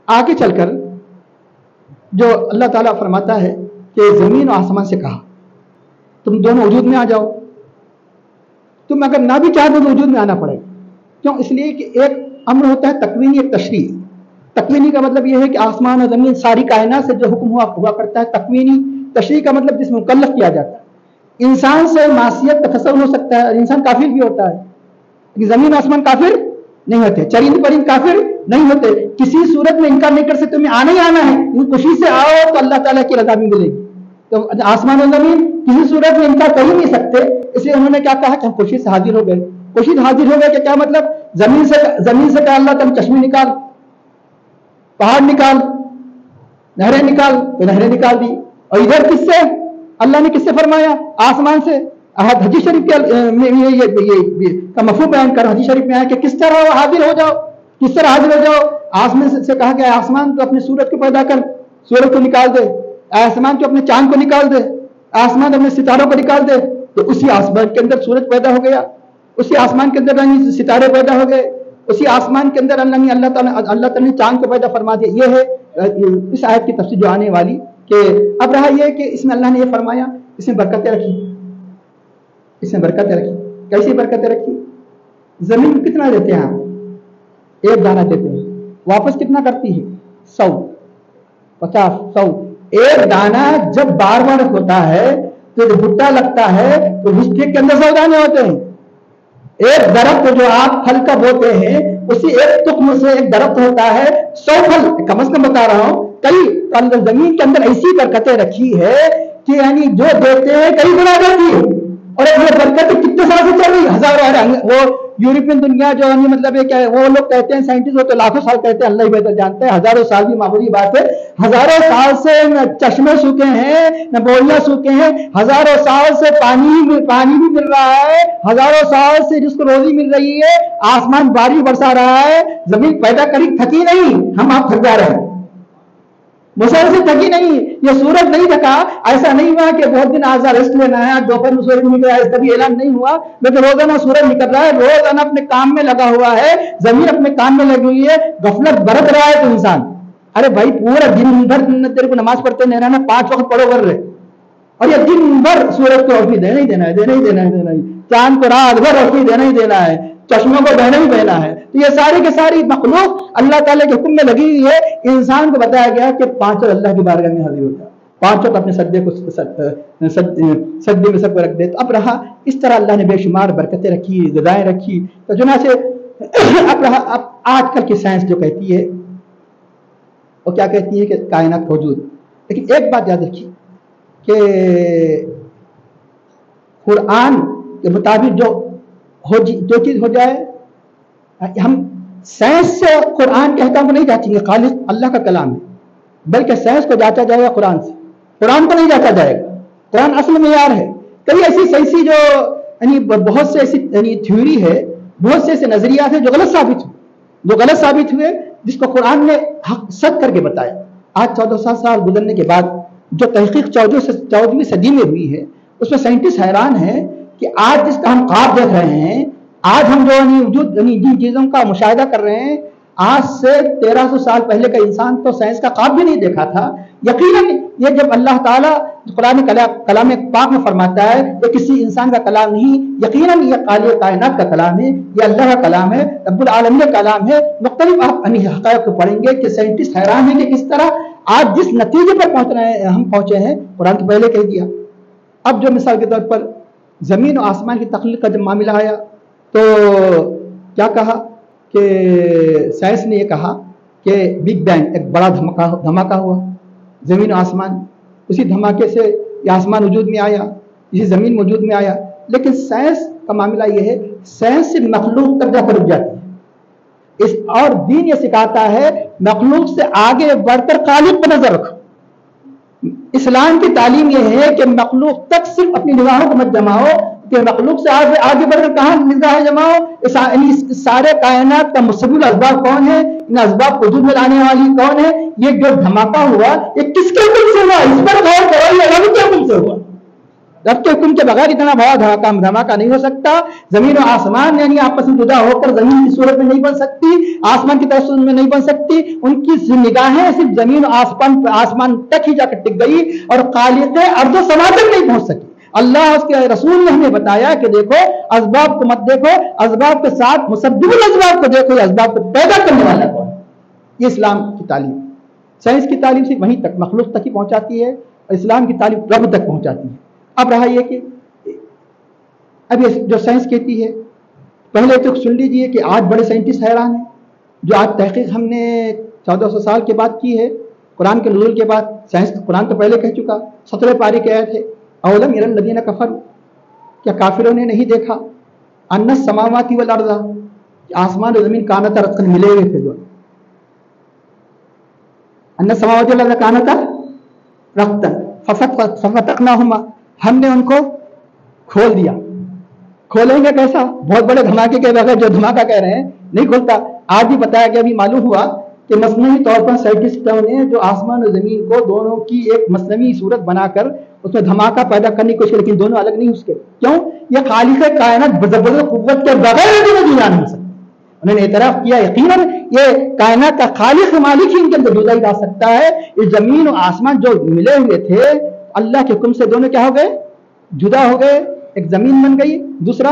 آگے چل کر جو اللہ تعالیٰ فرماتا ہے کہ زمین و آسمان سے کہا تم دونوں وجود میں آ جاؤ، تم اگر نہ بھی چاہتے تو وجود میں آنا پڑے، کیوں؟ اس لیے کہ ایک امر ہوتا ہے تکوینی، ایک تشریعی۔ تکوینی کا مطلب یہ ہے کہ آسمان اور زمین ساری کائنات سے جو حکم ہوا کرتا ہے تکوینی۔ تشریعی کا مطلب جس میں مکلف کیا جاتا ہے۔ انسان سے معصیت کا تصور ہو سکتا ہے، انسان کافر بھی ہوتا ہے، لیکن زمین آسمان کافر نہیں ہوتے، چرند پرند کافر نہیں ہوتے، کسی صورت میں انکار نہیں کر سکتے، تمہیں آنا ہی آنا ہے، خوشی سے آؤ تو اللہ تعالیٰ کی رضا بھی ملے گی۔ تو آسمان اور زمین کسی صورت میں انکار کر ہی نہیں سکتے، اس لیے انہوں نے کیا کہا کہ ہم خوشی سے حاضر ہو گئے۔ خوشی سے حاضر ہو گئے کہ کیا مطلب؟ زمین سے کہا اللہ تعالیٰ چشمے نکال، پہاڑ نکال، نہریں نکال، تو نہریں نکال دی، اور ادھر کس سے؟ اللہ نے کس سے فرمایا؟ آسمان سے۔ حدیث شریف کا مفہوم بیان کر، حدیث شریف میں آیا کہ کس طرح حاضر ہو جاؤ، کس طرح حاضر ہو جاؤ؟ آسمان سے کہا کہ آسمان تو اپنے سورج کو پیدا کر، سورج کو نکال دے، آسمان تو اپنے چاند کو نکال دے، آسمان اپنے ستاروں کو نکال دے، تو اسی آسمان کے اندر سورج پیدا ہو گیا، اسی آسمان کے اندر ستارے پیدا ہو گئے، اسی آسمان کے اندر اللہ تعالیٰ نے چاند کو پیدا فرما دیا۔ یہ ہے اس آیت کی تفسیر جو آنے والی، کہ اب رہا یہ کہ اس میں اللہ نے یہ فرمایا، اس میں برکتیں رکھی، اس میں برکتیں رکھی۔ کیسی برکتیں رکھی؟ زمین کو کتنا دیتے ہیں آپ؟ 1 دانہ دیتے ہیں، واپس کتنا کرتی ہے؟ 100، 50، 100۔ 1 دانہ جب بار بار ہوتا ہے تو جب بھٹا لگتا ہے تو اس کے اندر 100 دانے ہوتے ہیں۔ ایک درخت جو آپ پھل کا بوتے ہیں، اسی ایک تخم سے ایک درخت ہوتا ہے 100 پھل، کم از کم بتا رہا ہوں۔ کئی زمین کے اندر ایسی برکتیں رکھی ہے کہ یعنی جو دیتے ہیں کئی گنا دیتی ہے، اور یہ برکت کتنے سال سے چل رہی ہے؟ ہزاروں۔ وہ یورپین دنیا جو مطلب ہے کہ وہ لوگ کہتے ہیں سائنٹسٹ، وہ تو لاکھوں سال کہتے ہیں، اللہ ہی بہتر جانتے ہیں، ہزاروں سال بھی معمولی بات ہے۔ ہزاروں سال سے نہ چشمے سوکھے ہیں، نہ بولیاں سوکھے ہیں، ہزاروں سال سے پانی بھی مل رہا ہے، ہزاروں سال سے جس کو روزی مل رہی ہے، آسمان بارش برسا رہا ہے، زمین پیدا کری تھکی نہیں، ہم آپ تھک جا رہے ہیں، مسلسل تھکی نہیں۔ یہ سورج نہیں تھکا، ایسا نہیں ہوا کہ بہت دن آزاد ریسٹ لینا ہے، دوپہر میں سورج نکل رہا ہے، کبھی اعلان نہیں ہوا، لیکن روزانہ سورج نکل رہا ہے، روزانہ اپنے کام میں لگا ہوا ہے، زمین اپنے کام میں لگی ہوئی ہے، غفلت برت رہا ہے تو انسان، ارے بھائی پورا دن بھر تیرے کو نماز پڑھتے نہیں رہنا، 5 وقت پڑھو کر رہے، اور یہ دن بھر سورج کو روشنی دینا ہی دینا ہے، دینا ہی دینا ہے، دینا ہی، چاند کو رات بھر روشنی دینا ہی دینا ہے، چشموں کو بہنا ہی بہنا ہے۔ تو یہ ساری کی ساری مخلوق اللہ تعالیٰ کے حکم میں لگی ہوئی ہے۔ انسان کو بتایا گیا کہ 5 اللہ کی بارگاہ میں حاضر ہوتا ہے، 5 اپنے سجدے میں سب کو رکھ دے۔ تو اب رہا اس طرح اللہ نے بے شمار برکتیں رکھی، غذائیں رکھی۔ تو چنانچہ اب آج کل کی سائنس جو کہتی ہے وہ کیا کہتی ہے کہ کائنات کا وجود، لیکن ایک بات یاد رکھیے کہ قرآن کے مطابق جو جو چیز ہو جائے، ہم سائنس سے قرآن کے احکام کو نہیں جانچیں گے، خالص اللہ کا کلام ہے، بلکہ سائنس کو جانچا جائے گا قرآن سے، قرآن کو نہیں جانچا جائے گا۔ قرآن اصل معیار ہے۔ کئی ایسی سائنسی جو یعنی بہت سے ایسی یعنی تھیوری ہے، بہت سے ایسے نظریات ہیں جو غلط ثابت ہوئے، جس کو قرآن نے سچ کر کے بتایا۔ آج 1400 سال گزرنے کے بعد جو تحقیق 14ویں صدی میں ہوئی ہے، اس میں سائنٹسٹ حیران ہیں کہ آج جس کا ہم خواب دیکھ رہے ہیں، آج ہم جو جن چیزوں کا مشاہدہ کر رہے ہیں، آج سے 1300 سال پہلے کا انسان تو سائنس کا خواب بھی نہیں دیکھا تھا۔ یقیناً یہ جب اللہ تعالیٰ قرآن کلام پاک میں فرماتا ہے یہ کسی انسان کا کلام نہیں، یقیناً یہ خالق کائنات کا کلام ہے، یہ اللہ کا کلام ہے، رب العالمین کا کلام ہے۔ مختلف آپ حقائق کو پڑھیں گے کہ سائنٹسٹ حیران ہیں کہ کس طرح آج جس نتیجے پر ہم پہنچے ہیں، قرآن تو پہلے کہہ دیا۔ اب جو مثال کے طور پر زمین و آسمان کی تخلیق کا جب معاملہ آیا تو کیا کہا کہ سائنس نے یہ کہا کہ بگ بینگ ایک بڑا دھماکہ ہوا، زمین و آسمان، اسی دھماکے سے یہ آسمان وجود میں آیا، اسی زمین وجود میں آیا۔ لیکن سائنس کا معاملہ یہ ہے، سائنس سے مخلوق تک جا کر رک جاتی ہے، اور دین یہ سکھاتا ہے مخلوق سے آگے بڑھ کر خالق پر نظر رکھو۔ اسلام کی تعلیم یہ ہے کہ مخلوق تک صرف اپنی نگاہوں کو مت جماؤ، کہ مخلوق سے آگے بڑھ کر کہاں نگاہ جماؤ۔ سارے کائنات کا مسبب اسباب کون ہے، ان اسباب کو وجود میں لانے والی کون ہے، یہ جو دھماکہ ہوا یہ کس کے حکم سے ہوا، اس پر غور کرو، یہ رب کے حکم سے ہوا۔ رب کے حکم کے بغیر اتنا بڑا دھماکہ نہیں ہو سکتا۔ زمین و آسمان یعنی آپس میں جدا ہو کر زمین کی صورت میں نہیں بن سکتی، آسمان کی طرف میں نہیں بن سکتی، ان کی نگاہیں صرف زمین و آسمان تک ہی جا کر ٹک گئی، اور خالق ارض و سما تک نہیں پہنچ سکی۔ اللہ اس کے رسول نے ہمیں بتایا کہ دیکھو اسباب کو مت دیکھو، اسباب کے ساتھ مسبب الاسباب کو دیکھو، یہ اسباب کو پیدا کرنے والا کون ہے۔ یہ اسلام کی تعلیم، سائنس کی تعلیم صرف وہیں تک مخلوق تک ہی پہنچاتی ہے، اور اسلام کی تعلیم رب تک پہنچاتی ہے۔ اب رہا یہ کہ اب یہ جو سائنس کہتی ہے، پہلے تو سن لیجئے کہ آج بڑے سائنٹسٹ حیران ہیں، جو آج تحقیق ہم نے 1400 سال کے بعد کی ہے، قرآن کے نزول کے بعد۔ سائنس قرآن تو پہلے کہہ چکا، 17 پارے کے آیت ہے، اولم یری الذین کفروا، کیا کافروں نے نہیں دیکھا، ان السماوات والارض، آسمان اور زمین کانتا رتقا ملے ہوئے تھے، دونوں، ان السماوات والارض کانتا رتقا ففتقناہما، ہم نے ان کو کھول دیا۔ کھولیں گے کیسا؟ بہت بڑے دھماکے کے بغیر، جو دھماکہ کہہ رہے ہیں نہیں کھولتا۔ آج بھی بتایا کہ ابھی معلوم ہوا کہ مصنوعی طور پر سائنٹسٹوں نے جو آسمان اور زمین کو دونوں کی ایک مصنوعی صورت بنا کر اس میں دھماکہ پیدا کرنے کی کوشش، لیکن دونوں الگ نہیں اس کے۔ کیوں؟ یہ خالق کائنات زبردست قوت کے بغیر نہیں ہو سکتا۔ انہوں نے اعتراف کیا یقیناً یہ کائنات کا خالق مالک ہی ان کے اندر جدائی لا سکتا ہے۔ یہ زمین و آسمان جو ملے ہوئے تھے، اللہ کے حکم سے دونوں کیا ہو گئے؟ جدا ہو گئے۔ ایک زمین بن گئی، دوسرا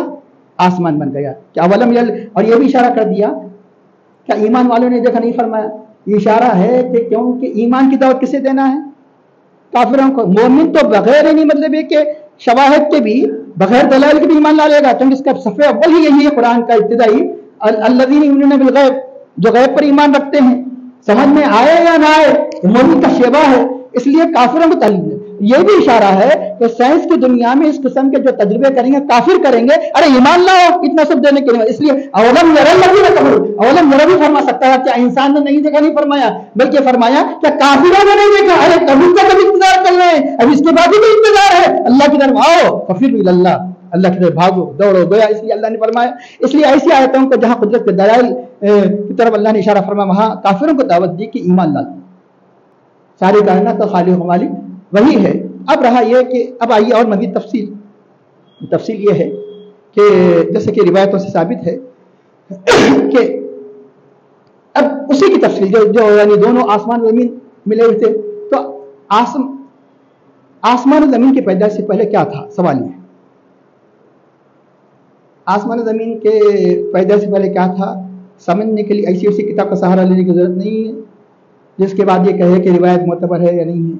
آسمان بن گیا۔ کیا اولم اور یہ بھی اشارہ کر دیا، کیا ایمان والوں نے دیکھا نہیں فرمایا؟ یہ اشارہ ہے کہ کیونکہ ایمان کی دعوت کسے دینا ہے؟ کافروں کو۔ مومن تو بغیر ہی نہیں، مطلب ہے کہ شواہد کے بھی، بغیر دلائل کے بھی ایمان لا لے گا، کیونکہ اس کا صفحہ اول ہی یہی ہے قرآن کا ابتدائی، الذین یؤمنون بالغیب، جو غیب پر ایمان رکھتے ہیں۔ سمجھ میں آئے یا نہ آئے، مومن کا شیوا ہے، اس لیے کافروں کو تعلیم دے۔ یہ بھی اشارہ ہے کہ سائنس کی دنیا میں اس قسم کے جو تجربے کریں گے کافر کریں گے، ارے ایمان لاؤ اتنا سب دینے کے لیے۔ اس لیے اولم یری الذین کفروا، اولم یری بھی فرما سکتا ہے، کیا انسان نے نہیں دیکھا؟ نہیں فرمایا، بلکہ فرمایا کیا کافروں نے نہیں دیکھا؟ ارے کبھی تک انتظار کر رہے ہیں، اب اس کے بعد بھی انتظار ہے، اللہ کی طرف آؤ، ففروا الی اللہ، اللہ کی طرف بھاگو، دوڑو گیا۔ اس لیے اللہ نے فرمایا، اس لیے ایسی آیتوں کو جہاں قدرت کے دلائل کی طرف اللہ نے اشارہ فرمایا، وہاں کافروں کو دعوت دی کہ ایمان لا۔ ساری کائنات کا خالق و مالک وہی ہے۔ اب رہا یہ کہ اب آئیے اور مزید تفصیل یہ ہے کہ جیسے کہ روایتوں سے ثابت ہے کہ اب اسی کی تفصیل جو یعنی دونوں آسمان و زمین ملے ہوئے تھے، تو آسمان و زمین کی پیدائش سے پہلے کیا تھا؟ سوال یہ ہے، آسمان و زمین کے پیدائش سے پہلے کیا تھا؟ سمجھنے کے لیے ایسی کتاب کا سہارا لینے کی ضرورت نہیں ہے جس کے بعد یہ کہے کہ روایت معتبر ہے یا نہیں ہے۔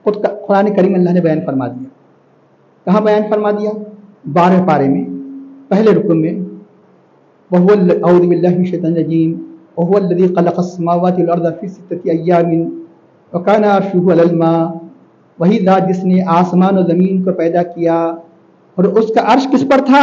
خود قرآن کریم اللہ نے بیان فرما دیا۔ کہاں بیان فرما دیا؟ 12 پارے میں، پہلے رکن میں، اعوذ باللہ من الشیطان الرجیم، وهو الذی خلق السماوات والارض فی 6 ایام وکان عرشہ علی الماء، وہی ذات جس نے آسمان و زمین کو پیدا کیا اور اس کا عرش کس پر تھا؟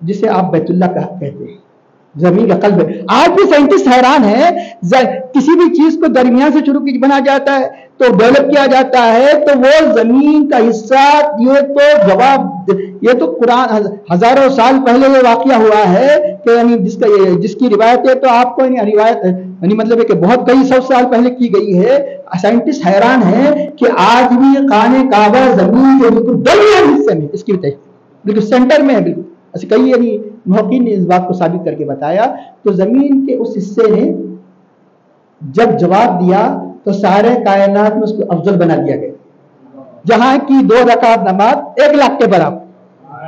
جسے آپ بیت اللہ کا کہتے ہیں، زمین کا قلب ہے۔ آج بھی سائنٹسٹ حیران ہے، کسی بھی چیز کو درمیان سے شروع بنا جاتا ہے تو ڈیولپ کیا جاتا ہے تو وہ زمین کا حصہ، یہ تو قرآن ہزاروں سال پہلے یہ واقعہ ہوا ہے کہ یعنی جس کی روایت ہے تو آپ کو روایت یعنی مطلب ہے کہ بہت کئی سو سال پہلے کی گئی ہے۔ سائنٹسٹ حیران ہے کہ آج بھی خانہ کعبہ زمین کے بالکل درمیان حصے میں، اس کی بالکل سینٹر میں ہے، بالکل ایسے کئی یعنی محققین نے اس بات کو ثابت کر کے بتایا۔ تو زمین کے اس حصے نے جب جواب دیا تو سارے کائنات میں اس کو افضل بنا دیا گیا، جہاں کی 2 رکعت نماز 1 لاکھ کے برابر۔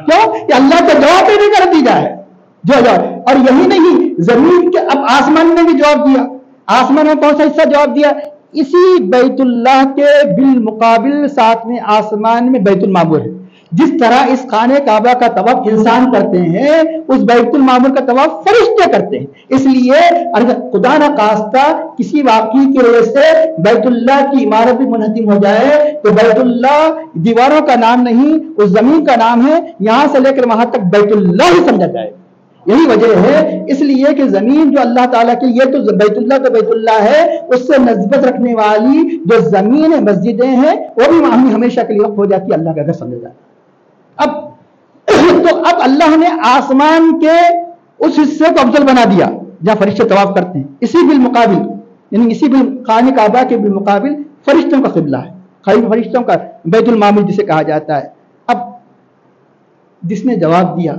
کیوں کہ اللہ کا جواب دینے کا نتیجہ ہے جو جواب۔ اور یہی نہیں، زمین کے اب آسمان نے بھی جواب دیا۔ آسمان میں کون سا حصہ جواب دیا؟ اسی بیت اللہ کے بالمقابل 7ویں آسمان میں بیت المعمور ہے۔ جس طرح اس خانہ کعبہ کا طواف انسان کرتے ہیں، اس بیت المعمور کا طواف فرشتے کرتے ہیں۔ اس لیے خدا نہ خواستہ کسی واقعے کی وجہ سے بیت اللہ کی عمارت بھی منہدم ہو جائے تو بیت اللہ دیواروں کا نام نہیں، اس زمین کا نام ہے، یہاں سے لے کر وہاں تک بیت اللہ ہی سمجھا جائے۔ یہی وجہ ہے، اس لیے کہ زمین جو اللہ تعالیٰ کی، یہ تو بیت اللہ ہے، اس سے نسبت رکھنے والی جو زمین ہے، مسجدیں ہیں، وہ بھی ہمیشہ کے لیے وقف ہو جاتی ہے، اللہ کا گھر سمجھا جاتا ہے۔ اب اللہ نے آسمان کے اس حصے کو افضل بنا دیا جہاں فرشتے طواف کرتے ہیں، اسی بالمقابل یعنی اسی خانہ کعبہ کے بالمقابل فرشتوں کا قبلہ ہے، فرشتوں کا بیت المعمور جسے کہا جاتا ہے۔ اب جس نے جواب دیا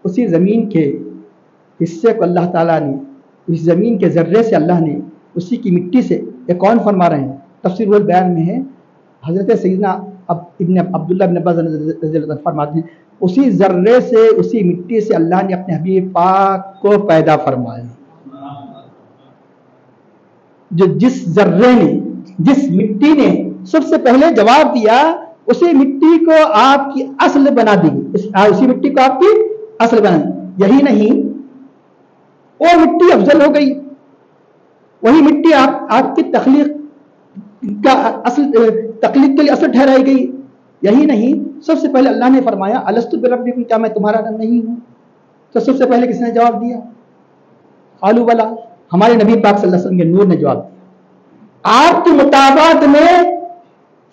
اسی زمین کے حصے کو اللہ تعالیٰ نے، اس زمین کے ذرے سے اللہ نے، اسی کی مٹی سے، یہ کون فرما رہے ہیں؟ تفسیر البیان میں ہے، حضرت سیدنا ابن عبداللہ بن عباس رضی اللہ عنہ فرماتے ہیں اسی ذرے سے، اسی مٹی سے اللہ نے اپنے حبیب پاک کو پیدا فرمایا۔ جس ذرے نے، جس مٹی نے سب سے پہلے جواب دیا، اسی مٹی کو آپ کی اصل بنا دی، اسی مٹی کو آپ کی اصل بنا دی۔ یہی نہیں، اور مٹی افضل ہو گئی، وہی مٹی آپ کی تخلیق کا اصل، تخلیق کے لیے اصل ٹھہرائی گئی۔ یہی نہیں، سب سے پہلے اللہ نے فرمایا الست بربکم، کیا میں تمہارا رب نہیں ہوں؟ تو سب سے پہلے کس نے جواب دیا؟ قالوا بلا، ہمارے نبی پاک صلی اللہ علیہ وسلم کے نور نے جواب دیا۔ آپ کے مطابقت میں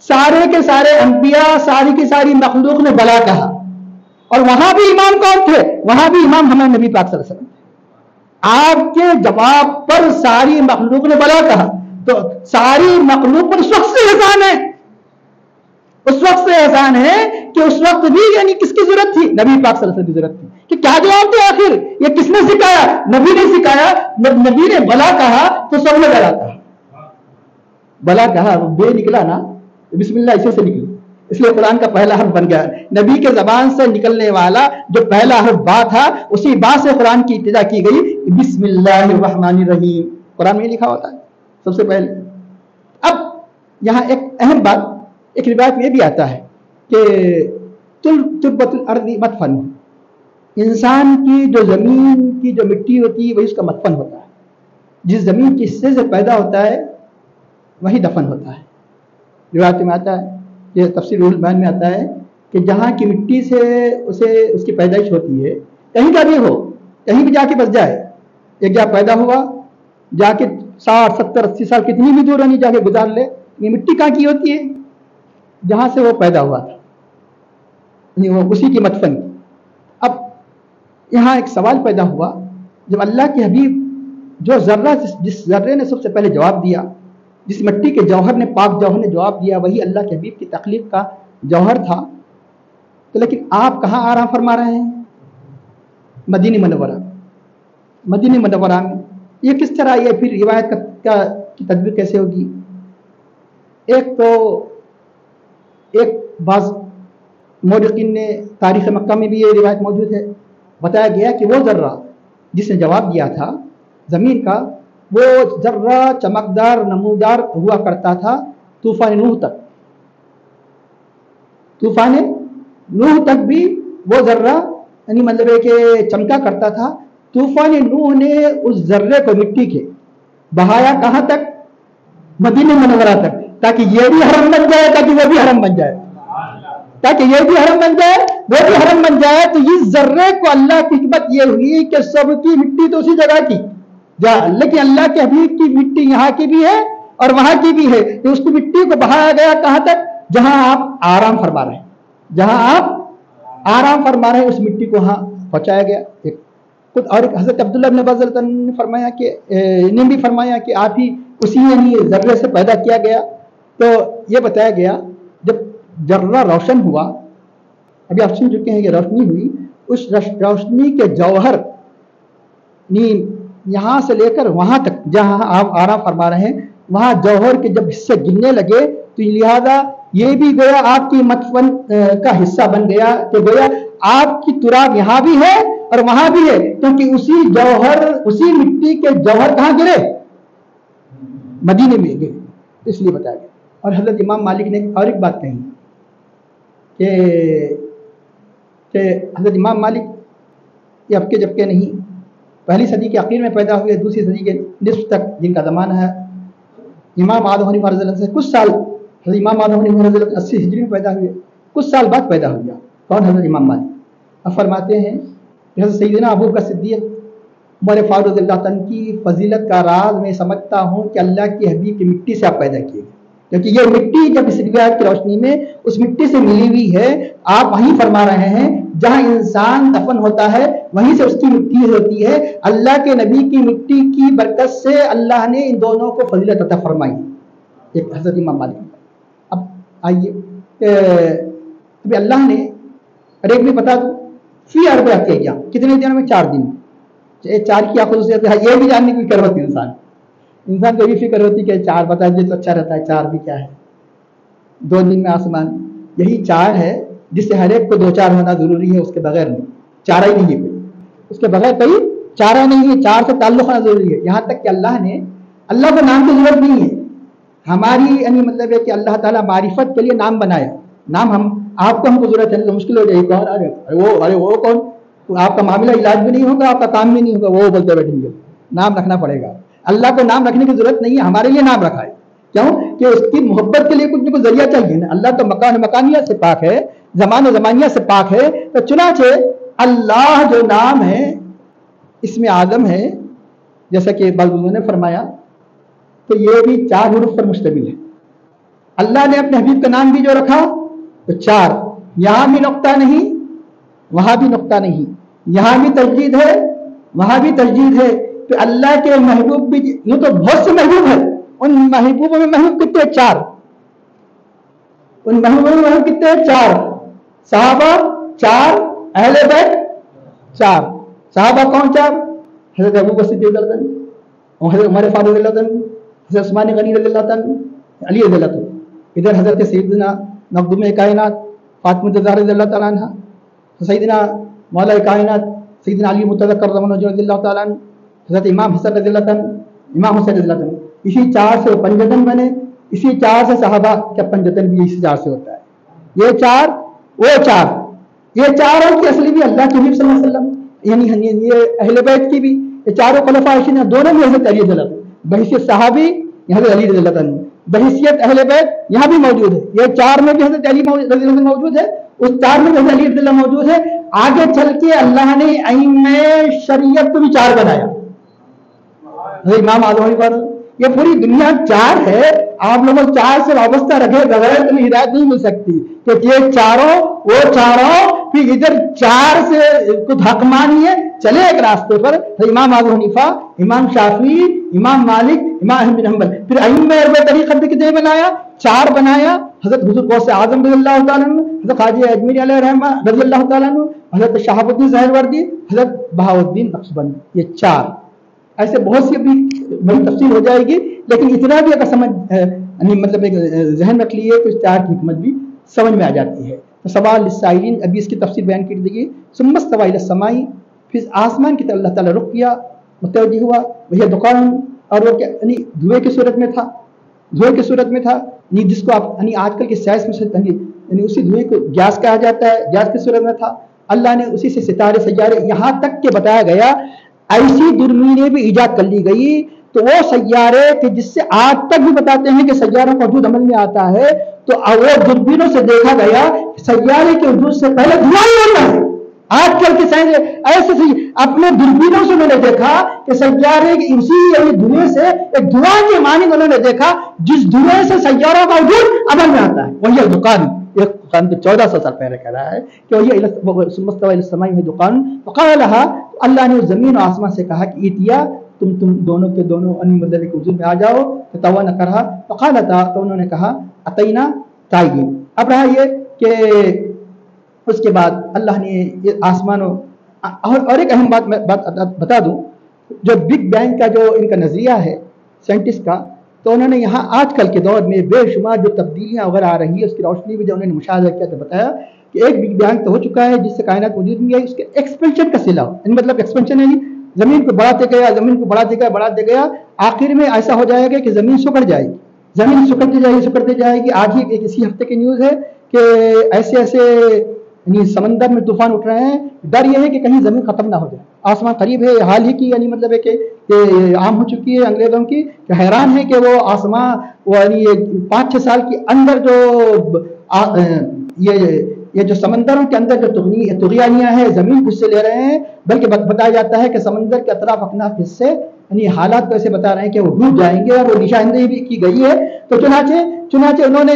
سارے کے سارے انبیاء، ساری کی ساری مخلوق نے بلا کہا، اور وہاں بھی امام کون تھے؟ وہاں بھی امام ہمارے نبی پاک صلی اللہ علیہ وسلم۔ آپ کے جواب پر ساری مخلوق نے بلا کہا، تو ساری مخلوق پر اس وقت سے احسان ہے، اس وقت سے احسان ہے کہ اس وقت بھی یعنی کس کی ضرورت تھی؟ نبی پاک صلی اللہ علیہ وسلم کی ضرورت تھی کہ کیا جواب دیا آخر؟ یہ کس نے سکھایا؟ نبی نے سکھایا۔ نبی نے بلا کہا تو سب نے بلا کہا، بلا کہا، بے نکلا نا، بسم اللہ اسے سے نکلی، اس لیے قرآن کا پہلا حرف بن گیا۔ نبی کے زبان سے نکلنے والا جو پہلا حرف با تھا، اسی با سے قرآن کی ابتدا کی گئی، بسم اللہ الرحمن الرحیم، قرآن میں لکھا ہوتا ہے سب سے پہلے۔ اب یہاں ایک اہم بات، ایک روایت میں بھی آتا ہے کہ تربت الارض مدفن، انسان کی جو زمین کی جو مٹی ہوتی ہے وہی اس کا مدفن ہوتا ہے، جس زمین کے حصے سے پیدا ہوتا ہے وہی دفن ہوتا ہے۔ روایت میں آتا ہے، یہ تفسیر البیان میں آتا ہے کہ جہاں کی مٹی سے اس کی پیدائش ہوتی ہے، کہیں کا بھی ہو، کہیں بھی جا کے بس جائے، ایک جگہ پیدا ہوا، جا کے 60 70 80 سال کتنی بھی دور نہیں جا کے گزار لے، یہ مٹی کہاں کی ہوتی ہے؟ جہاں سے وہ پیدا ہوا تھا، وہ اسی کی مدفن۔ اب یہاں ایک سوال پیدا ہوا، جب اللہ کے حبیب جو ذرہ، جس ذرے نے سب سے پہلے جواب دیا، جس مٹی کے جوہر نے، پاک جوہر نے جواب دیا، وہی اللہ کے حبیب کی تخلیق کا جوہر تھا، تو لیکن آپ کہاں آرام فرما رہے ہیں؟ مدینہ منورہ۔ مدینہ منورہ میں یہ کس طرح، یہ پھر روایت کی تدبیر کیسے ہوگی؟ ایک بعض مورخین نے، تاریخ مکہ میں بھی یہ روایت موجود ہے، بتایا گیا کہ وہ ذرہ جس نے جواب دیا تھا زمین کا، وہ ذرہ چمکدار نمودار ہوا کرتا تھا طوفان نوح تک۔ طوفان نوح تک بھی وہ ذرہ یعنی مطلب ہے کہ چمکا کرتا تھا۔ طوفان نوح نے اس ذرے کو مٹی کے بہایا کہاں تک؟ مدینہ منورہ تک، تاکہ یہ بھی حرم بن جائے، تاکہ وہ بھی حرم بن جائے، تاکہ یہ بھی حرم بن جائے وہ بھی حرم بن جائے تو اس ذرے کو اللہ کی حکمت یہ ہوئی کہ سب کی مٹی تو اسی جگہ کی لیکن اللہ کے حبیب کی مٹی یہاں کی بھی ہے اور وہاں کی بھی ہے، تو اس کی مٹی کو بہایا گیا کہاں تک؟ جہاں آپ آرام فرما رہے ہیں، جہاں آپ آرام فرما رہے ہیں اس مٹی کو وہاں پہنچایا گیا۔ اور حضرت عبداللہ بن عباس رضی اللہ عنہ نے فرمایا کہ انہیں بھی فرمایا کہ آپ ہی اسی ذرے سے پیدا کیا گیا۔ تو یہ بتایا گیا جب ذرہ روشن ہوا، ابھی آپ سن چکے ہیں کہ روشنی ہوئی، اس روشنی کے جوہر یہاں سے لے کر وہاں تک جہاں آپ آرام فرما رہے ہیں وہاں جوہر کے جب حصے گرنے لگے تو لہذا یہ بھی گویا آپ کی مدفن کا حصہ بن گیا کہ گویا آپ کی تراب یہاں بھی ہے اور وہاں بھی ہے، کیونکہ اسی مٹی کے جوہر کہاں گرے؟ مدینے میں گرے، اس لیے بتایا گیا۔ اور حضرت امام مالک نے اور ایک بات کہی کہ حضرت امام مالک یہ اب کے جب کے نہیں، پہلی صدی کے آخر میں پیدا ہوئے، دوسری صدی کے نصف تک جن کا زمانہ ہے۔ امام اعظم حنیفہ رضی اللہ عنہ سے کچھ سال، حضرت امام اعظم حنیفہ رضی اللہ عنہ 80 ہجری میں پیدا ہوئے، کچھ سال بعد پیدا ہو گیا کون؟ حضرت امام مالک۔ اب فرماتے ہیں کہ حضرت سیدنا ابو بکر صدیق عمر فاروق رضی اللہ عنہ کی فضیلت کا راز میں سمجھتا ہوں کہ اللہ کے حبیب کی مٹی سے آپ پیدا کیے گئے، کیونکہ یہ مٹی جب اس روایت کی روشنی میں اس مٹی سے ملی ہوئی ہے، آپ وہیں فرما رہے ہیں جہاں انسان دفن ہوتا ہے وہیں سے اس کی مٹی ہوتی ہے۔ اللہ کے نبی کی مٹی کی برکت سے اللہ نے ان دونوں کو فضیلت عطا فرمائی، ایک حضرت امام مالک۔ اب آئیے کہ اللہ نے اور ایک بھی بتا دوں فی اربع کیا گیا کتنے دنوں میں؟ 4 دن۔ چار کی خصوصیت ہے یہ بھی جاننے کی فکر ہوتی ہے انسان کو بھی فکر ہوتی کہ 4 بتا دیے تو اچھا رہتا ہے، 4 بھی کیا ہے؟ 2 دن میں آسمان، یہی 4 ہے جس سے ہر ایک کو 2-4 ہونا ضروری ہے، اس کے بغیر نہیں، چارہ ہی نہیں ہے کوئی، اس کے بغیر کوئی چارہ نہیں ہے، 4 سے تعلق ہونا ضروری ہے۔ یہاں تک کہ اللہ کو نام کی ضرورت نہیں ہے، ہماری یعنی مطلب ہے کہ اللہ تعالیٰ معرفت کے لیے نام بنایا، نام آپ کو ہم کو ضرورت ہے تو مشکل ہو جائے گی، کون؟ ارے وہ کون؟ آپ کا معاملہ علاج بھی نہیں ہوگا، آپ کا کام بھی نہیں ہوگا، وہ بولتے بیٹھیں گے، نام رکھنا پڑے گا۔ اللہ کو نام رکھنے کی ضرورت نہیں ہے، ہمارے لیے نام رکھا ہے، کیوں کہ اس کی محبت کے لیے کچھ نہ کچھ ذریعہ چاہیے نا۔ اللہ تو مکان مکانیت سے پاک ہے، زمان و زمانیہ سے پاک ہے، تو چنانچہ اللہ جو نام ہے اس میں اعظم ہے، جیسا کہ بعضوں نے فرمایا، تو یہ بھی 4 حروف پر مشتمل ہے۔ اللہ نے اپنے حبیب کا نام بھی جو رکھا تو 4، یہاں بھی نقطہ نہیں وہاں بھی نقطہ نہیں، یہاں بھی تجدید ہے وہاں بھی تجدید ہے۔ تو اللہ کے محبوب بھی یوں تو بہت سے محبوب ہیں، ان محبوبوں میں محبوب کتنے؟ 4، ان محبوبوں میں محبوب کتنے؟ 4 صحابہ، 4 اہل بیت، 4 صحابہ کون؟ 4 حضرت ابو بکر صدیق رضی اللہ عنہ، حضرت عمر فاروق رضی اللہ عنہ، حضرت عثمان غنی رضی اللہ عنہ، علی رضی اللہ عنہ، ادھر حضرت سیدنا مخدوم کائنات فاطمہ الزہرا رضی اللہ تعالیٰ عنہ، سیدنا مولا کائنات سیدنا علی مرتضی کرم اللہ رضی اللہ تعالیٰ عنہ، حضرت امام حسن رضی اللہ عنہ، امام حسین رضی اللہ عنہ، اسی 4 سے پنجتن بنے، اسی 4 سے صحابہ کا پنجتن بھی اسی 4 سے ہوتا ہے۔ یہ 4 وہ 4 یہ 4 ہے کہ اصلی بھی اللہ کے نبی صلی اللہ علیہ وسلم یعنی یہ اہل بیت کی بھی یہ 4 خلفاء راشدین دونوں میں حضرت علی رضی اللہ عنہ، بحیثیت صحابی حضرت علی رضی اللہ عنہ، بحیثیت اہل بیت یہاں بھی موجود ہے۔ یہ 4 میں بھی حضرت علی رضی اللہ عنہ موجود ہے، اس 4 میں بھی حضرت علی رضی اللہ عنہ موجود ہے۔ آگے چل کے اللہ نے ائمہ شریعت کو بھی 4 بنایا، امام اعظم پر یہ پوری دنیا 4 ہے، آپ لوگوں 4 سے وابستہ رکھے بغیر تمہیں ہدایت نہیں مل سکتی کہ یہ چاروں وہ چاروں، پھر ادھر 4 سے کچھ حق مانی ہے، چلے ایک راستے پر۔ امام ابو حنیفہ، امام شافعی، امام مالک، امام احمد بن حنبل، پھر ائمہ اربعہ طریقت بھی کتنے بنایا؟ 4 بنایا۔ حضرت حضور غوث اعظم رضی اللہ تعالیٰ عنہ، حضرت خواجہ اجمیری علیہ رحمہ رضی اللہ تعالیٰ عنہ، حضرت شہاب الدین سہروردی، حضرت بہاؤالدین نقشبندی، یہ 4 ایسے بہت سی بھی بڑی تفصیل ہو جائے گی، لیکن اتنا بھی اگر سمجھ مطلب ایک ذہن رکھ لیے تو اس 4 کی حکمت بھی سمجھ میں آ جاتی ہے۔ تو سوال للسائلین، ابھی اس کی تفصیل بیان کر دی گئی۔ ثم استوى الى السماء، پھر آسمان کی طرف اللہ تعالیٰ رخ کیا، متوجہ ہوا، وہی دخان، اور وہ یعنی دھوئے کی صورت میں تھا، دھوئے کی صورت میں تھا، جس کو آپ آج کل کے سائنس میں یعنی اسی دھوئے کو گیس کہا جاتا ہے، گیس کی صورت میں تھا۔ اللہ نے اسی سے ستارے سیارے یہاں تک کہ بتایا گیا ایسی دوربینیں بھی ایجاد کر لی گئی تو وہ سیارے کہ جس سے آج تک بھی بتاتے ہیں کہ سیاروں کا وجود عمل میں آتا ہے، تو وہ دوربینوں سے دیکھا گیا سیارے کے وجود سے پہلے دھواں ہی ہوتا ہے۔ آج کل کے سائنس ایسے اپنے دوربینوں سے انہوں نے دیکھا کہ سیارے اسی دھوئیں سے ایک دھواں کے مانند انہوں نے دیکھا جس دھوئیں سے سیاروں کا وجود عمل میں آتا ہے۔ وہی دکان ایک قرآن 1400 سال پہلے کہہ رہا ہے کہ وہی مستوى الى السماء وهي دخان فقال لها، اللہ نے زمین و آسمان سے کہا کہ ایتیا تم دونوں کے دونوں مطلب کے وجود میں آ جاؤ، فتوا نہ کرا فقالتا، تو انہوں نے کہا اتینا تائبین۔ اب رہا یہ کہ اس کے بعد اللہ نے آسمان اور ایک اہم بات بتا دوں، جو بگ بینگ کا جو ان کا نظریہ ہے سائنٹسٹ کا، تو انہوں نے یہاں آج کل کے دور میں بے شمار جو تبدیلیاں وغیرہ آ رہی ہے اس کی روشنی میں جو انہوں نے مشاہدہ کیا تو بتایا کہ ایک بگ بینگ تو ہو چکا ہے جس سے کائنات وجود میں آئی، اس کے ایکسپینشن کا سلسلہ، مطلب ایکسپینشن ہے زمین کو بڑھاتے گیا، زمین کو بڑھاتے گیا، آخر میں ایسا ہو جائے گا کہ زمین سکڑ جائے گی، زمین سکڑتے جائے گی۔ آج ہی ایک اسی ہفتے کی نیوز ہے کہ ایسے سمندر میں طوفان اٹھ رہے ہیں، ڈر یہ ہے کہ کہیں زمین ختم نہ ہو جائے۔ آسمان قریب ہے، حال ہی کی مطلب ہے کہ عام ہو چکی ہے انگریزوں کی، کہ حیران ہے کہ وہ آسمان 5-6 سال کے اندر جو یہ جو سمندروں کے اندر جو طغیانیاں ہیں زمین کو سے لے رہے ہیں، بلکہ بتایا جاتا ہے کہ سمندر کے اطراف اکناف حصے حالات کو ایسے بتا رہے ہیں کہ وہ ڈوب جائیں گے، اور وہ نشاندہی بھی کی گئی ہے۔ تو چنانچہ انہوں نے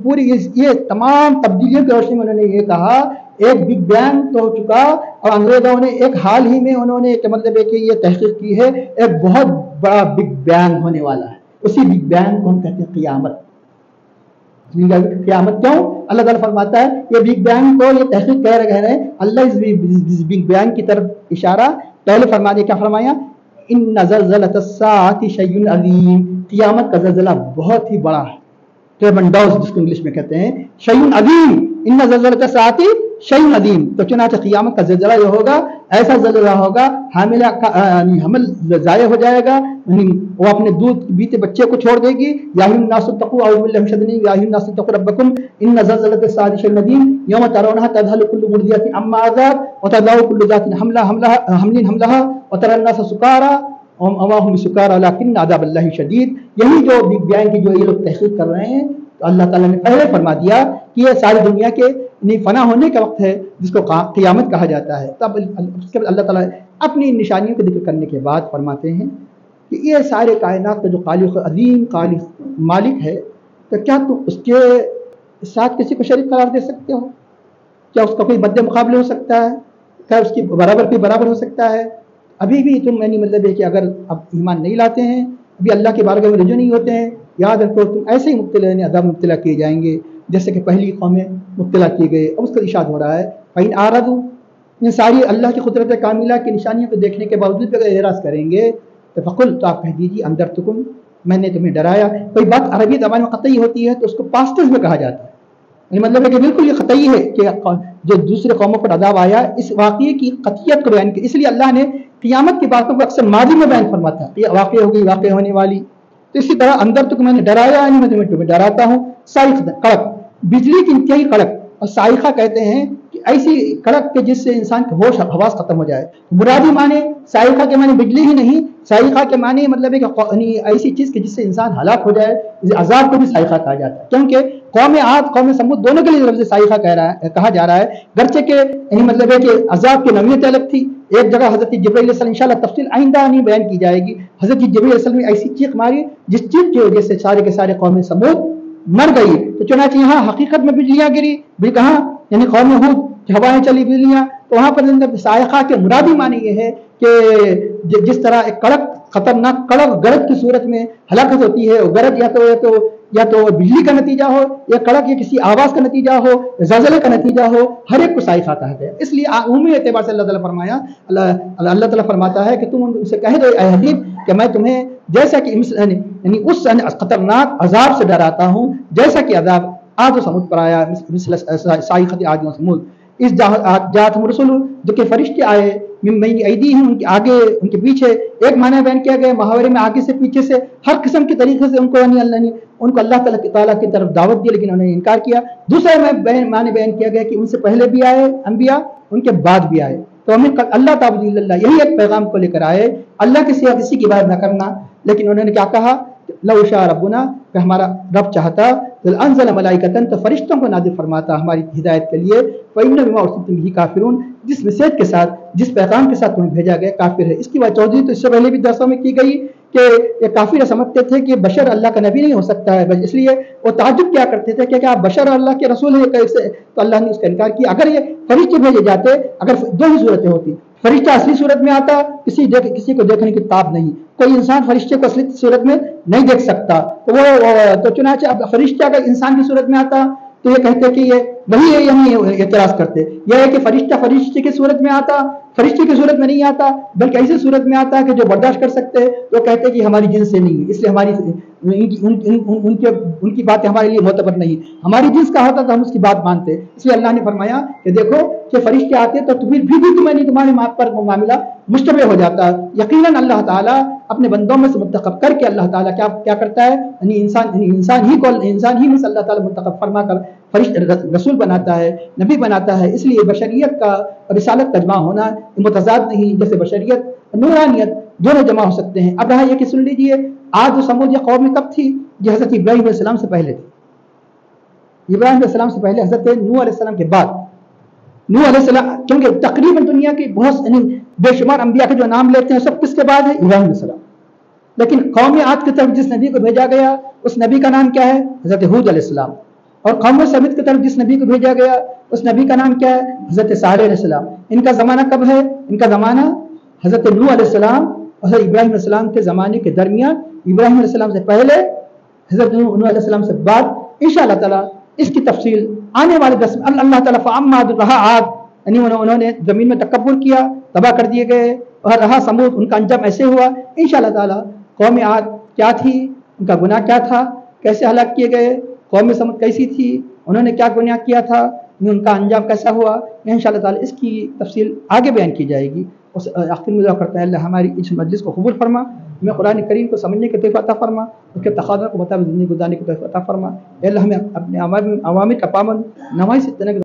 پوری یہ تمام تبدیلیوں کی روشنی میں انہوں نے یہ کہا ایک بگ بینگ تو ہو چکا، اور انگریزوں نے ایک حال ہی میں انہوں نے مطلب ہے کہ یہ تحقیق کی ہے ایک بہت بڑا بگ بینگ ہونے والا ہے۔ اسی بگ بینگ کو ہم کہتے ہیں قیامت۔ قیامت کیوں؟ اللہ تعالیٰ فرماتا ہے یہ بگ بینگ کو یہ تحقیق کہہ رہے ہیں، اللہ اس بگ بینگ کی طرف اشارہ پہلے فرما دیا، کیا فرمایا؟ ان زلزلۃ الساعۃ شیء عظیم، قیامت کا زلزلہ بہت ہی بڑا ہے، ٹریمنڈوس جس کو انگلش میں کہتے ہیں، شیء عظیم، ان زلزلۃ الساعۃ شیء عظیم۔ تو چنانچہ قیامت کا زلزلہ یہ ہوگا، ایسا زلزلہ ہوگا حمل ضائع ہو جائے گا، وہ اپنے دودھ بیتے بچے کو چھوڑ دے گی۔ یا الناس اتقوا اعوذ باللہ من الشیطان الرجیم، یا الناس اتقوا ربکم ان زلزلۃ الساعۃ شیء عظیم یوم ترونها تذهل كل مرضعۃ عما ارضعت وتضع كل ذات حمل حملها وترى الناس سکارى وما هم بسکارى ولكن عذاب اللہ شدید۔ یہی جو بگ بینگ کی جو یہ لوگ تحقیق کر رہے ہیں، تو اللہ تعالیٰ نے پہلے فرما دیا کہ یہ ساری دنیا کے فنا ہونے کا وقت ہے جس کو قیامت کہا جاتا ہے۔ تب اس کے بعد اللہ تعالیٰ اپنی نشانیوں کا ذکر کرنے کے بعد فرماتے ہیں کہ یہ سارے کائنات کا جو خالق عظیم خالق مالک ہے، تو کیا تم اس کے ساتھ کسی کو شریک قرار دے سکتے ہو؟ کیا اس کا کوئی مد مقابلے ہو سکتا ہے؟ کیا اس کی برابر ہو سکتا ہے؟ ابھی بھی تم مطلب ہے کہ اگر اب ایمان نہیں لاتے ہیں، ابھی اللہ کے بارگاہ میں رجوع نہیں ہوتے ہیں، یاد رکھو تم ایسے ہی عذاب مبتلا کیے جائیں گے جیسے کہ پہلی قومیں مبتلا کیے گئے۔ اب اس کا ارشاد ہو رہا ہے فَإِنْ أَعْرَضُوا، یہ ساری اللہ کی قدرت کاملہ کی نشانیوں کو دیکھنے کے باوجود اگر اعراض کریں گے تو فقل، تو آپ کہہ دیجیے اندرتکم، میں نے تمہیں ڈرایا۔ کوئی بات عربی زبان میں قطعی ہوتی ہے تو اس کو پاسٹ ٹینس میں کہا جاتا ہے، یعنی مطلب ہے کہ بالکل یہ قطعی ہے کہ جو دوسرے قوموں پر عذاب آیا اس واقعے کی قطعیت کو بیان کی، اس لیے اللہ نے قیامت کی باتوں کو اکثر ماضی میں بیان فرماتا ہے، یہ واقع ہوگی، واقع ہونے والی۔ تو اسی طرح اندر تک میں نے ڈرایا، یعنی میں تمہیں ڈراتا ہوں۔ صاعق کڑک، بجلی کی انتہائی کڑک، اور صاعقہ کہتے ہیں کہ ایسی کڑک کہ جس سے انسان کے ہوش حواس ختم ہو جائے۔ مرادی معنی صاعقہ کے معنی بجلی ہی نہیں، صاعقہ کے معنی مطلب ہے کہ ایسی چیز کہ جس سے انسان ہلاک ہو جائے، عذاب کو بھی صاعقہ کہا جاتا ہے، کیونکہ قوم عاد قوم سمود دونوں کے لیے لفظ صاعقہ کہا جا رہا ہے، گرچہ کہ یعنی مطلب ہے کہ عذاب کی نوعیت الگ تھی۔ ایک جگہ حضرت جبرائیل علیہ السلام انشاءاللہ تفصیل آئندہ نہیں بیان کی جائے گی، حضرت جبرائیل علیہ السلام نے ایسی چیخ ماری جس چیخ کی وجہ سے سارے کے سارے قوم سمود مر گئی۔ تو چنانچہ یہاں حقیقت میں بجلیاں گری، بھی کہاں یعنی قوم ہود ہوائیں چلی بجلیاں، تو وہاں پر صاعقہ کے مرادی معنی یہ ہے کہ جس طرح ایک کڑک خطرناک کڑک گرج کی صورت میں ہلاکت ہوتی ہے، اور گرج یا تو بجلی کا نتیجہ ہو، یا کڑک یا کسی آواز کا نتیجہ ہو، زلزلے کا نتیجہ ہو، ہر ایک کو صاعقہ کہا گیا۔ اس لیے عمومی اعتبار سے اللہ تعالیٰ فرماتا ہے کہ تم ان سے کہہ دو اے حبیب کہ میں تمہیں جیسا کہ یعنی اس خطرناک عذاب سے ڈراتا ہوں جیسا کہ عذاب عاد و سمود پر آیا، مثل صاعقۃ عاد و سمود۔ اس جاءتہم رسل، جو کہ فرشتے آئے، من بین ایدیہم، ان کے آگے ان کے پیچھے۔ ایک معنی بیان کیا گیا محاورے میں آگے سے پیچھے سے، ہر قسم کے طریقے سے ان کو اللہ تعالیٰ کی طرف دعوت دی، لیکن انہوں نے انکار کیا۔ دوسرے معنی بیان کیا گیا کہ ان سے پہلے بھی آئے انبیاء، ان کے بعد بھی آئے، تو ہمیں اللہ تعبدوا الا اللہ، یہی ایک پیغام کو لے کر آئے، اللہ کے سوا کسی کی عبادت نہ کرنا، لیکن انہوں نے کیا کہا؟ لو شاء ربنا، کہ ہمارا رب چاہتا تو انزل ملائکۃ، تو فرشتوں کو نازل فرماتا ہماری ہدایت کے لیے. فإن بما ارسلتم به کافرون، جس میسج کے ساتھ، جس پیغام کے ساتھ تمہیں بھیجا گیا کافر ہے. اس کی وجہ توضیح تو اس سے پہلے بھی درسوں میں کی گئی کہ یہ کافر سمجھتے تھے کہ بشر اللہ کا نبی نہیں ہو سکتا ہے، اس لیے وہ تعجب کیا کرتے تھے کہ کیا آپ بشر اللہ کے رسول ہیں کیسے؟ تو اللہ نے اس کا انکار کیا. اگر یہ فرشتے بھیجے جاتے، اگر دو ہی صورتیں ہوتی، فرشتہ اصلی صورت میں آتا، کسی کو دیکھنے کی تاب نہیں، کوئی انسان فرشتے کو اصلی صورت میں نہیں دیکھ سکتا، تو چنانچہ اب فرشتہ اگر انسان کی صورت میں آتا تو یہ کہتے کہ یہ وہی ہے، یعنی اعتراض کرتے. یہ ہے کہ فرشتے کی صورت میں آتا، فرشتے کی صورت میں نہیں آتا، بلکہ ایسی صورت میں آتا کہ جو برداشت کر سکتے، تو کہتے کہ ہماری جنس سے نہیں ہے، اس لیے ہماری ان کی باتیں ہمارے لیے معتبر نہیں. ہماری جنس کا ہوتا تو ہم اس کی بات مانتے. اس لیے اللہ نے فرمایا کہ دیکھو کہ فرشتے آتے تو بھی تمہارے پر معاملہ مشتبہ ہو جاتا. یقیناً اللہ تعالیٰ اپنے بندوں میں سے منتخب کر کے اللہ تعالیٰ کیا کرتا ہے، یعنی انسان ہی میں سے اللہ تعالیٰ منتخب فرما کر فرشتے رسول بناتا ہے، نبی بناتا ہے. اس لیے بشریت کا اور رسالت کا جمع ہونا متضاد نہیں، جیسے بشریت نورانیت دونوں جمع ہو سکتے ہیں. اب رہا یہ کہ سن لیجئے، آج جو سمود یا قوم کب تھی؟ جو حضرت ابراہیم علیہ السلام سے پہلے تھی. ابراہیم علیہ السلام سے پہلے حضرت نوح علیہ السلام کے بعد. نوح علیہ السلام، کیونکہ تقریباً دنیا کی بہت بے شمار انبیاء کے جو نام لیتے ہیں سب کس کے بعد ہے؟ ابراہیم علیہ السلام. لیکن قوم عاد کی طرف جس نبی کو بھیجا گیا اس نبی کا نام کیا ہے؟ حضرت ہود علیہ السلام. اور قوم سمود کی طرف جس نبی کو بھیجا گیا اس نبی کا نام کیا ہے؟ حضرت صالح علیہ السلام. ان کا زمانہ کب ہے؟ ان کا زمانہ حضرت نوح علیہ السلام اور حضرت ابراہیم علیہ السلام کے زمانے کے درمیان. ابراہیم علیہ السلام سے پہلے، حضرت نوح علیہ السلام سے بعد. انشاءاللہ تعالی اس کی تفصیل آنے والے اللہ تعالیٰ فَأَمَّا رہا عاد، یعنی انہوں نے زمین میں تکبر کیا، تباہ کر دیے گئے. اور رہا سمود، ان کا انجام ایسے ہوا. انشاءاللہ تعالی قوم عاد کیا تھی، ان کا گناہ کیا تھا، کیسے ہلاک کیے گئے، قوم سمود کیسی تھی، انہوں نے کیا گناہ کیا تھا، ان کا انجام کیسا ہوا، انشاءاللہ تعالی اس کی تفصیل آگے بیان کی جائے گی. اس آخر میں دعا کرتا ہے اللہ ہماری اس مجلس کو قبول فرما، ہمیں قرآن کریم کو سمجھنے کی توفیق عطا فرما، اس کے تقاضوں کو مطابق زندگی گزارنے کی توفیق عطا فرما. اے اللہ ہمیں اپنے اوامر کا پابند نماز سے